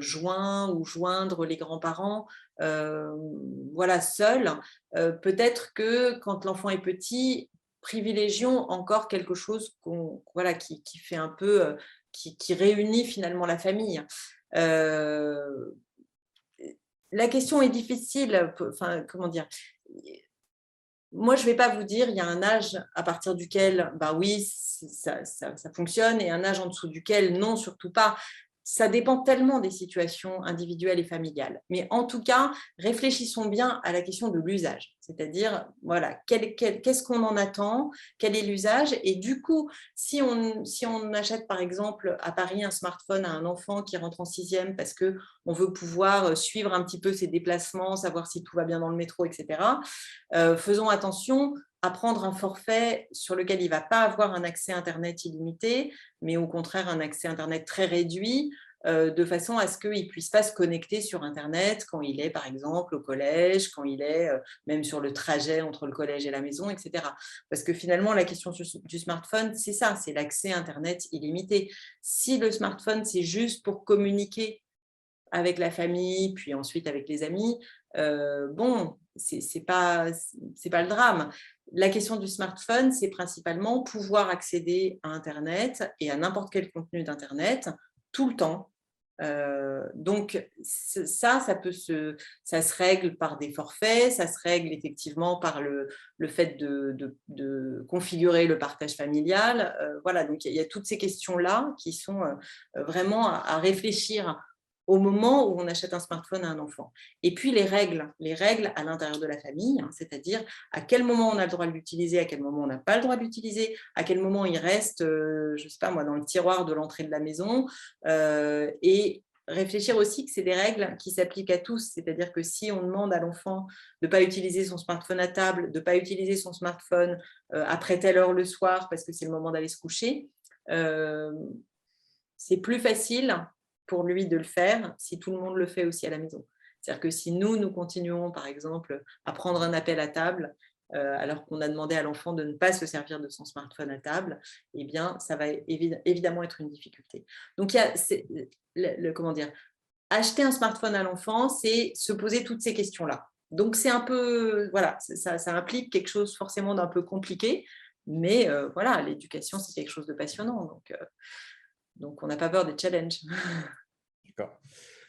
joint ou joindre les grands-parents, seul. Peut-être que quand l'enfant est petit, privilégions encore quelque chose qui fait un peu, qui réunit finalement la famille. La question est difficile, comment dire ? Moi, je ne vais pas vous dire, il y a un âge à partir duquel, oui, ça fonctionne, et un âge en dessous duquel, non, surtout pas. Ça dépend tellement des situations individuelles et familiales. Mais en tout cas, réfléchissons bien à la question de l'usage. C'est-à-dire, voilà, qu'est-ce qu'on en attend, quel est l'usage. Et du coup, si on achète par exemple à Paris un smartphone à un enfant qui rentre en 6e parce qu'on veut pouvoir suivre un petit peu ses déplacements, savoir si tout va bien dans le métro, etc., faisons attention à prendre un forfait sur lequel il ne va pas avoir un accès Internet illimité, mais au contraire un accès Internet très réduit, de façon à ce qu'il ne puisse pas se connecter sur Internet quand il est, par exemple, au collège, quand il est même sur le trajet entre le collège et la maison, etc. Parce que finalement, la question du smartphone, c'est ça, c'est l'accès Internet illimité. Si le smartphone, c'est juste pour communiquer avec la famille, puis ensuite avec les amis, c'est pas le drame. La question du smartphone, c'est principalement pouvoir accéder à Internet et à n'importe quel contenu d'Internet tout le temps. Donc ça se règle par des forfaits, ça se règle effectivement par le fait de configurer le partage familial. Donc il y a toutes ces questions-là qui sont vraiment à réfléchir au moment où on achète un smartphone à un enfant. Et puis les règles à l'intérieur de la famille, c'est-à-dire à quel moment on a le droit de l'utiliser, à quel moment on n'a pas le droit de l'utiliser, à quel moment il reste, je ne sais pas moi, dans le tiroir de l'entrée de la maison, et réfléchir aussi que c'est des règles qui s'appliquent à tous. C'est-à-dire que si on demande à l'enfant de ne pas utiliser son smartphone à table, de ne pas utiliser son smartphone après telle heure le soir parce que c'est le moment d'aller se coucher, c'est plus facile pour lui de le faire si tout le monde le fait aussi à la maison. C'est-à-dire que si nous continuons, par exemple, à prendre un appel à table, alors qu'on a demandé à l'enfant de ne pas se servir de son smartphone à table, eh bien, ça va évidemment être une difficulté. Donc, il y a, comment dire, acheter un smartphone à l'enfant, c'est se poser toutes ces questions-là. Donc, c'est un peu, voilà, ça implique quelque chose forcément d'un peu compliqué, mais voilà, l'éducation, c'est quelque chose de passionnant. Donc on n'a pas peur des challenges. D'accord.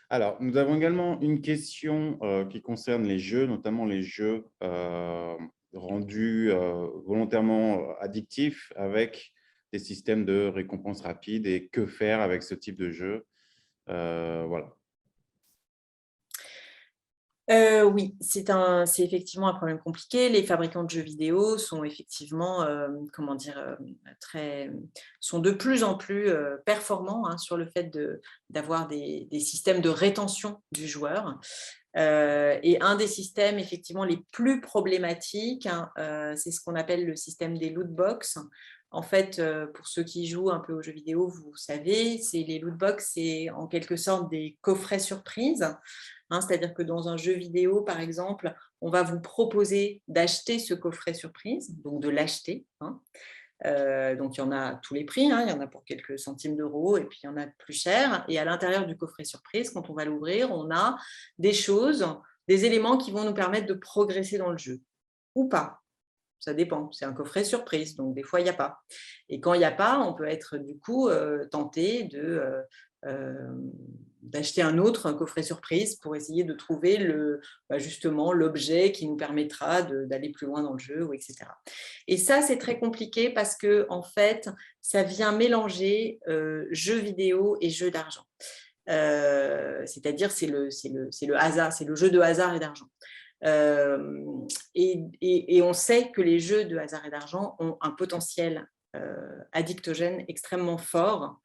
Alors, nous avons également une question qui concerne les jeux, notamment les jeux rendus volontairement addictifs avec des systèmes de récompense rapide et que faire avec ce type de jeu. Voilà. Oui, c'est effectivement un problème compliqué. Les fabricants de jeux vidéo sont effectivement, sont de plus en plus performants sur le fait d'avoir des systèmes de rétention du joueur. Et un des systèmes effectivement les plus problématiques, c'est ce qu'on appelle le système des loot box. En fait, pour ceux qui jouent un peu aux jeux vidéo, vous savez, les loot box, c'est en quelque sorte des coffrets surprises. C'est-à-dire que dans un jeu vidéo, par exemple, on va vous proposer d'acheter ce coffret surprise, donc de l'acheter. Donc, il y en a à tous les prix, il y en a pour quelques centimes d'euros et puis il y en a plus cher. Et à l'intérieur du coffret surprise, quand on va l'ouvrir, on a des choses, des éléments qui vont nous permettre de progresser dans le jeu ou pas. Ça dépend, c'est un coffret surprise, donc des fois, il n'y a pas. Et quand il n'y a pas, on peut être du coup tenté d'acheter un coffret surprise pour essayer de trouver justement l'objet qui nous permettra d'aller plus loin dans le jeu, etc. Et ça, c'est très compliqué parce que en fait, ça vient mélanger jeux vidéo et jeux d'argent. C'est-à-dire, c'est le hasard, c'est le jeu de hasard et d'argent. Et on sait que les jeux de hasard et d'argent ont un potentiel addictogène extrêmement fort,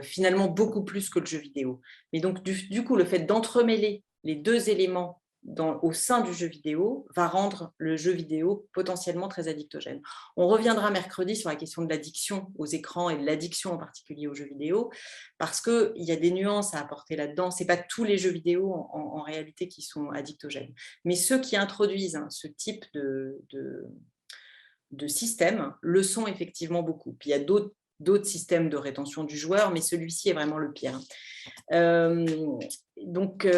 finalement beaucoup plus que le jeu vidéo. Mais donc, du coup, le fait d'entremêler les deux éléments au sein du jeu vidéo va rendre le jeu vidéo potentiellement très addictogène. On reviendra mercredi sur la question de l'addiction aux écrans et de l'addiction en particulier aux jeux vidéo, parce qu'il y a des nuances à apporter là-dedans. Ce n'est pas tous les jeux vidéo en réalité qui sont addictogènes, mais ceux qui introduisent ce type de système le sont effectivement beaucoup. Puis il y a d'autres systèmes de rétention du joueur, mais celui-ci est vraiment le pire. Donc,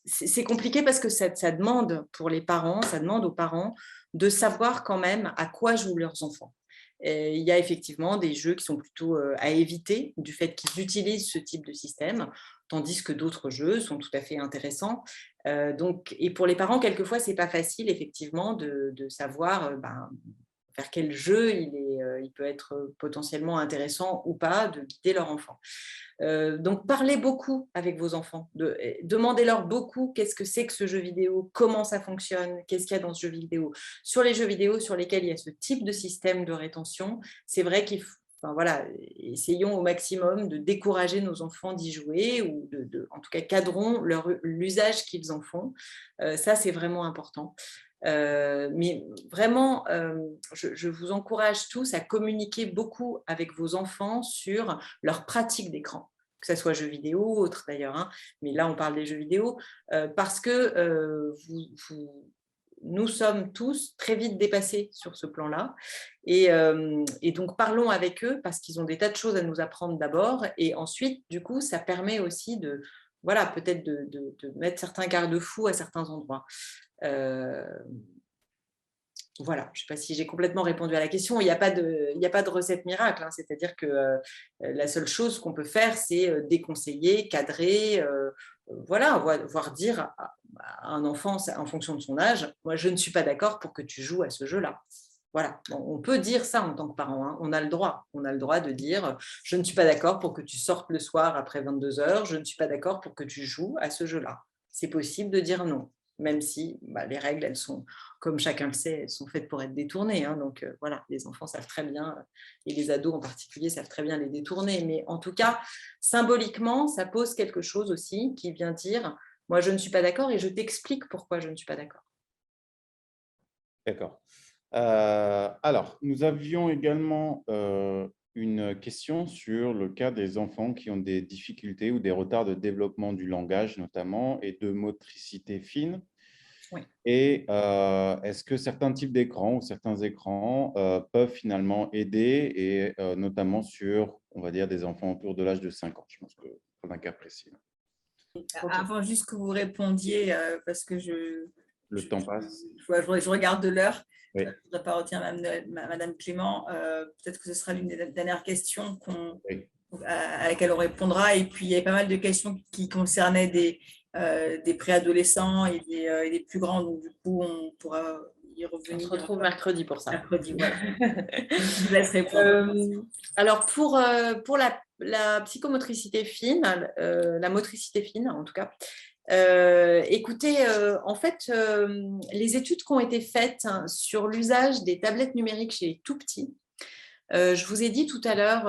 c'est compliqué parce que ça demande pour les parents, ça demande aux parents de savoir quand même à quoi jouent leurs enfants. Et il y a effectivement des jeux qui sont plutôt à éviter du fait qu'ils utilisent ce type de système, tandis que d'autres jeux sont tout à fait intéressants. Et pour les parents, quelquefois, ce n'est pas facile effectivement de savoir vers quel jeu il peut être potentiellement intéressant ou pas de guider leur enfant. Donc, parlez beaucoup avec vos enfants. Demandez-leur beaucoup qu'est-ce que c'est que ce jeu vidéo, comment ça fonctionne, qu'est-ce qu'il y a dans ce jeu vidéo. Sur les jeux vidéo sur lesquels il y a ce type de système de rétention, c'est vrai qu'il faut essayons au maximum de décourager nos enfants d'y jouer ou en tout cas cadrons l'usage qu'ils en font. Ça, c'est vraiment important. Mais vraiment, je vous encourage tous à communiquer beaucoup avec vos enfants sur leur pratique d'écran, que ce soit jeux vidéo ou autre d'ailleurs, mais là on parle des jeux vidéo, parce que nous sommes tous très vite dépassés sur ce plan-là. Et donc, parlons avec eux parce qu'ils ont des tas de choses à nous apprendre d'abord. Et ensuite, du coup, ça permet aussi peut-être de mettre certains garde-fous à certains endroits. Voilà, je ne sais pas si j'ai complètement répondu à la question. Il n'y a pas de recette miracle, c'est-à-dire que la seule chose qu'on peut faire, c'est déconseiller, cadrer, voire dire à un enfant, en fonction de son âge, moi je ne suis pas d'accord pour que tu joues à ce jeu-là. Voilà, on peut dire ça en tant que parent, on a le droit de dire je ne suis pas d'accord pour que tu sortes le soir après 22h, je ne suis pas d'accord pour que tu joues à ce jeu-là. C'est possible de dire non. même si les règles, elles sont, comme chacun le sait, elles sont faites pour être détournées. Hein. Donc, voilà, les enfants savent très bien, et les ados en particulier, savent très bien les détourner. Mais en tout cas, symboliquement, ça pose quelque chose aussi qui vient dire, moi, je ne suis pas d'accord et je t'explique pourquoi je ne suis pas d'accord. D'accord. Alors, nous avions également une question sur le cas des enfants qui ont des difficultés ou des retards de développement du langage notamment et de motricité fine. Oui. Et est-ce que certains types d'écrans ou certains écrans peuvent finalement aider, et notamment sur, on va dire, des enfants autour de l'âge de 5 ans? Je pense que c'est un cas précis. Avant juste que vous répondiez, parce que Le temps passe. je regarde de l'heure. Oui. Je ne voudrais pas retenir Madame Clément. Peut-être que ce sera l'une des dernières questions à laquelle on répondra. Et puis, il y avait pas mal de questions qui concernaient des préadolescents et des plus grands. Donc, du coup, on pourra y revenir. On se retrouve mercredi pour ça. Mercredi, voilà. Je vous laisse répondre. Alors, pour la psychomotricité fine, la motricité fine en tout cas, écoutez, en fait, les études qui ont été faites sur l'usage des tablettes numériques chez les tout petits, je vous ai dit tout à l'heure,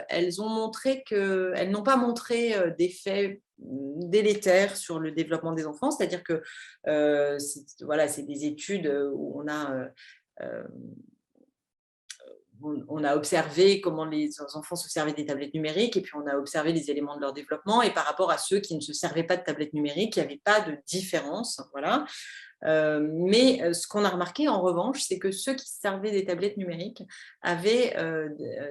elles n'ont pas montré d'effets délétères sur le développement des enfants, c'est-à-dire que c'est des études où on a observé comment les enfants se servaient des tablettes numériques et puis on a observé les éléments de leur développement, et par rapport à ceux qui ne se servaient pas de tablettes numériques, il n'y avait pas de différence. Voilà. Mais ce qu'on a remarqué en revanche, c'est que ceux qui se servaient des tablettes numériques avaient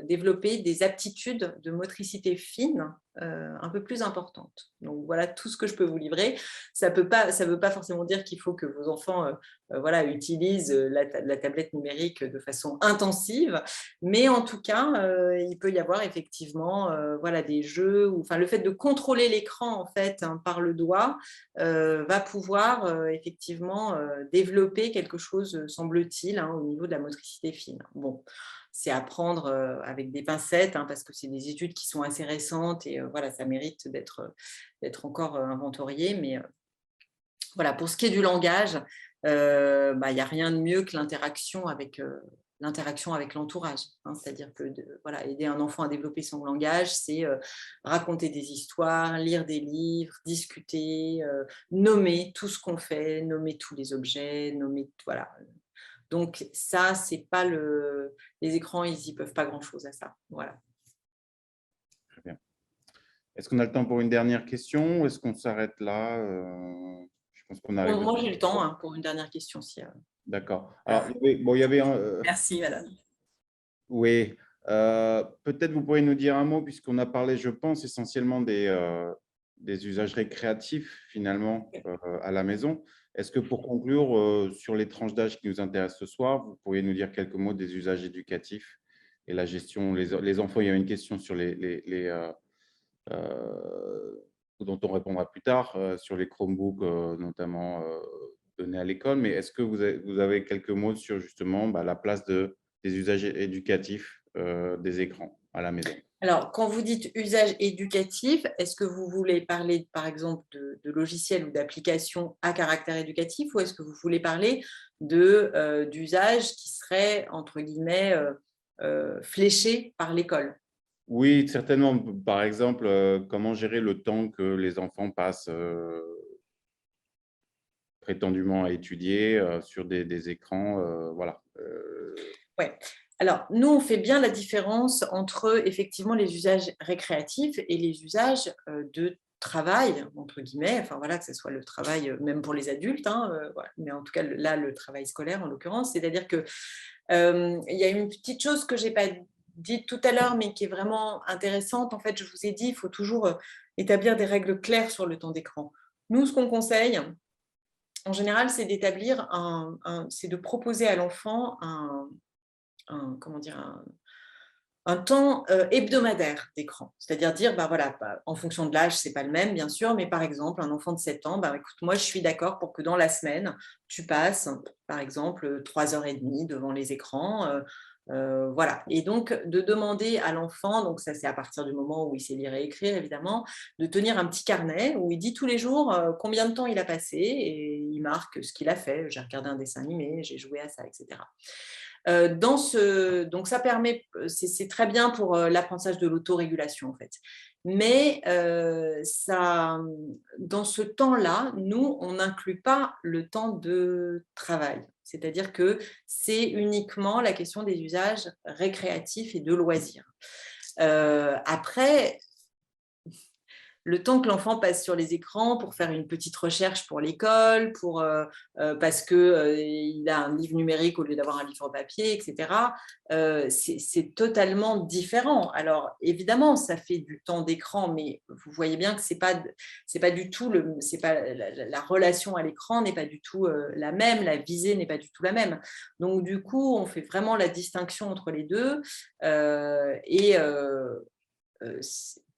développé des aptitudes de motricité fine un peu plus importantes. Donc voilà tout ce que je peux vous livrer. Ça veut pas forcément dire qu'il faut que vos enfants utilisent la tablette numérique de façon intensive, mais en tout cas, il peut y avoir effectivement des jeux, le fait de contrôler l'écran en fait par le doigt va pouvoir effectivement développer quelque chose, semble-t-il, au niveau de la motricité fine. Bon, c'est à prendre avec des pincettes, parce que c'est des études qui sont assez récentes et ça mérite d'être encore inventorié. Mais voilà, pour ce qui est du langage, il n'y a rien de mieux que l'interaction avec l'entourage. C'est-à-dire que aider un enfant à développer son langage, c'est raconter des histoires, lire des livres, discuter, nommer tout ce qu'on fait, nommer tous les objets, voilà. Donc ça, c'est pas les écrans, ils n'y peuvent pas grand-chose à ça. Voilà. Très bien. Est-ce qu'on a le temps pour une dernière question ou est-ce qu'on s'arrête là? Je pense qu'on arrive. Moi, j'ai le temps pour une dernière question. D'accord. Alors, il y avait Merci, madame. Oui. Peut-être vous pourriez nous dire un mot, puisqu'on a parlé, je pense, essentiellement des usages récréatifs, finalement, à la maison. Est-ce que pour conclure, sur les tranches d'âge qui nous intéressent ce soir, vous pourriez nous dire quelques mots des usages éducatifs et la gestion, les enfants? Il y a une question sur dont on répondra plus tard, sur les Chromebooks, notamment donnés à l'école. Mais est-ce que vous avez quelques mots sur justement la place des usages éducatifs des écrans à la maison? Alors, quand vous dites usage éducatif, est-ce que vous voulez parler, par exemple, de logiciels ou d'applications à caractère éducatif, ou est-ce que vous voulez parler d'usage qui serait, entre guillemets, fléché par l'école? Oui, certainement. Par exemple, comment gérer le temps que les enfants passent prétendument à étudier sur des écrans, voilà. Oui. Alors, nous, on fait bien la différence entre effectivement les usages récréatifs et les usages de travail, entre guillemets, que ce soit le travail même pour les adultes, mais en tout cas, là, le travail scolaire en l'occurrence. C'est-à-dire qu'il y a une petite chose que je n'ai pas dite tout à l'heure, mais qui est vraiment intéressante. En fait, je vous ai dit, il faut toujours établir des règles claires sur le temps d'écran. Nous, ce qu'on conseille, en général, c'est d'établir c'est de proposer à l'enfant un temps hebdomadaire d'écran. C'est-à-dire dire, en fonction de l'âge, ce n'est pas le même, bien sûr, mais par exemple, un enfant de 7 ans, écoute, moi, je suis d'accord pour que dans la semaine, tu passes, par exemple, 3h30 devant les écrans. Voilà. Et donc, de demander à l'enfant, donc ça, c'est à partir du moment où il sait lire et écrire, évidemment, de tenir un petit carnet où il dit tous les jours combien de temps il a passé et il marque ce qu'il a fait. J'ai regardé un dessin animé, j'ai joué à ça, etc. Donc, ça permet, c'est très bien pour l'apprentissage de l'autorégulation, en fait. Mais dans ce temps-là, nous, on n'inclut pas le temps de travail. C'est-à-dire que c'est uniquement la question des usages récréatifs et de loisirs. Après, le temps que l'enfant passe sur les écrans pour faire une petite recherche pour l'école, parce qu'il a un livre numérique au lieu d'avoir un livre papier, etc., c'est totalement différent. Alors, évidemment, ça fait du temps d'écran, mais vous voyez bien que c'est pas du tout la relation à l'écran n'est pas du tout la même, la visée n'est pas du tout la même. Donc, du coup, on fait vraiment la distinction entre les deux.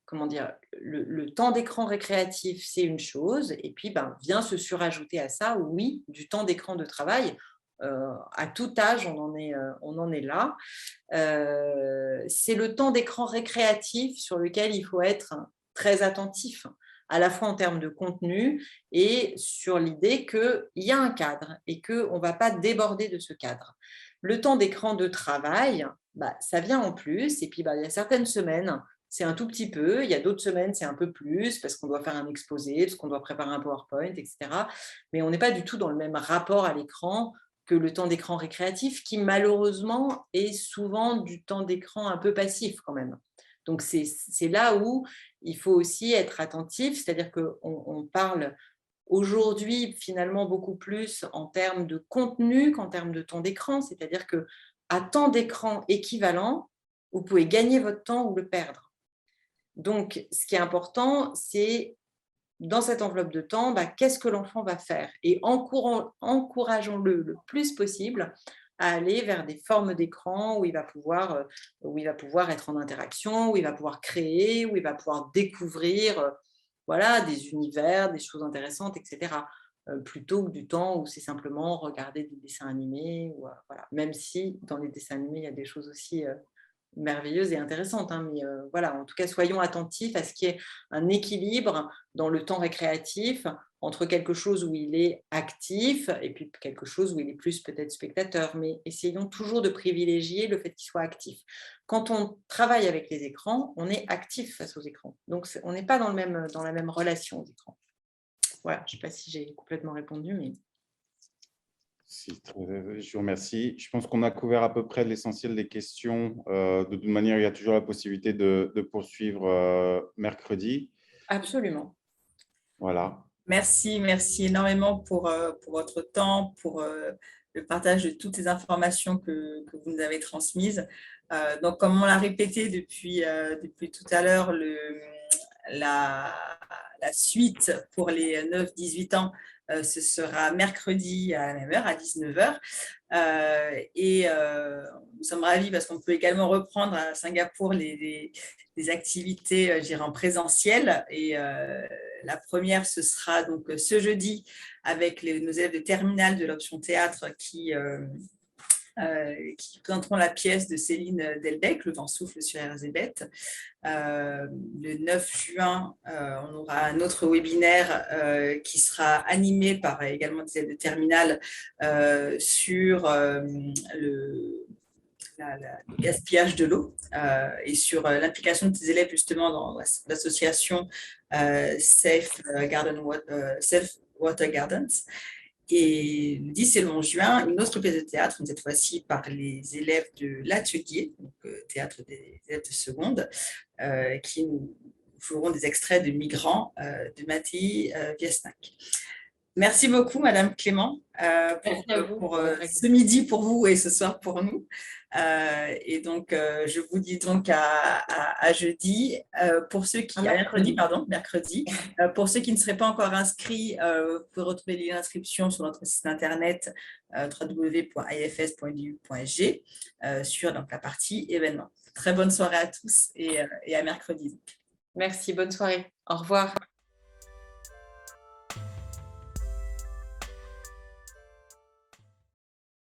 Comment dire, le temps d'écran récréatif, c'est une chose, et puis vient se surajouter à ça, oui, du temps d'écran de travail. À tout âge, on en est là. C'est le temps d'écran récréatif sur lequel il faut être très attentif, à la fois en termes de contenu et sur l'idée qu'il y a un cadre et qu'on ne va pas déborder de ce cadre. Le temps d'écran de travail, ça vient en plus, et puis il y a certaines semaines, c'est un tout petit peu, il y a d'autres semaines, c'est un peu plus, parce qu'on doit faire un exposé, parce qu'on doit préparer un PowerPoint, etc. Mais on n'est pas du tout dans le même rapport à l'écran que le temps d'écran récréatif, qui malheureusement est souvent du temps d'écran un peu passif quand même. Donc c'est là où il faut aussi être attentif, c'est-à-dire qu'on parle aujourd'hui finalement beaucoup plus en termes de contenu qu'en termes de temps d'écran, c'est-à-dire qu'à temps d'écran équivalent, vous pouvez gagner votre temps ou le perdre. Donc, ce qui est important, c'est dans cette enveloppe de temps, qu'est-ce que l'enfant va faire? Et encourageons-le le plus possible à aller vers des formes d'écran où il va pouvoir être en interaction, où il va pouvoir créer, où il va pouvoir découvrir des univers, des choses intéressantes, etc. Plutôt que du temps où c'est simplement regarder des dessins animés. Même si dans les dessins animés, il y a des choses aussi merveilleuse et intéressante, mais en tout cas, soyons attentifs à ce qu'il y ait un équilibre dans le temps récréatif entre quelque chose où il est actif et puis quelque chose où il est plus peut-être spectateur, mais essayons toujours de privilégier le fait qu'il soit actif. Quand on travaille avec les écrans, on est actif face aux écrans, donc on n'est pas dans la même relation aux écrans. Voilà, je ne sais pas si j'ai complètement répondu, mais… Je vous remercie. Je pense qu'on a couvert à peu près l'essentiel des questions. De toute manière, il y a toujours la possibilité de poursuivre mercredi. Absolument. Voilà. Merci énormément pour votre temps, pour le partage de toutes les informations que vous nous avez transmises. Donc, comme on l'a répété depuis tout à l'heure, la suite pour les 9-18 ans, ce sera mercredi à la même heure, à 19h. Nous sommes ravis parce qu'on peut également reprendre à Singapour les activités, je dirais, en présentiel. Et la première, ce sera donc ce jeudi avec nos élèves de terminale de l'option théâtre qui présenteront la pièce de Céline Delbecq, Le vent souffle sur Erzébeth. Le 9 juin, on aura un autre webinaire qui sera animé par également des élèves de terminale sur le gaspillage de l'eau et sur l'implication de ces élèves justement dans l'association Safe Water Gardens. Et le 10 et le 11 juin, une autre pièce de théâtre, cette fois-ci par les élèves de l'atelier, donc théâtre des élèves de seconde, qui nous feront des extraits de Migrants de Mattei Viesnak. Merci beaucoup, Madame Clément, pour ce midi pour vous et ce soir pour nous. Et donc, je vous dis donc à jeudi. Pour ceux qui, mercredi. Pour ceux qui ne seraient pas encore inscrits, vous pouvez retrouver les liens d'inscription sur notre site internet www.ifs.edu.sg sur donc, la partie événements. Très bonne soirée à tous et à mercredi. Merci, bonne soirée. Au revoir.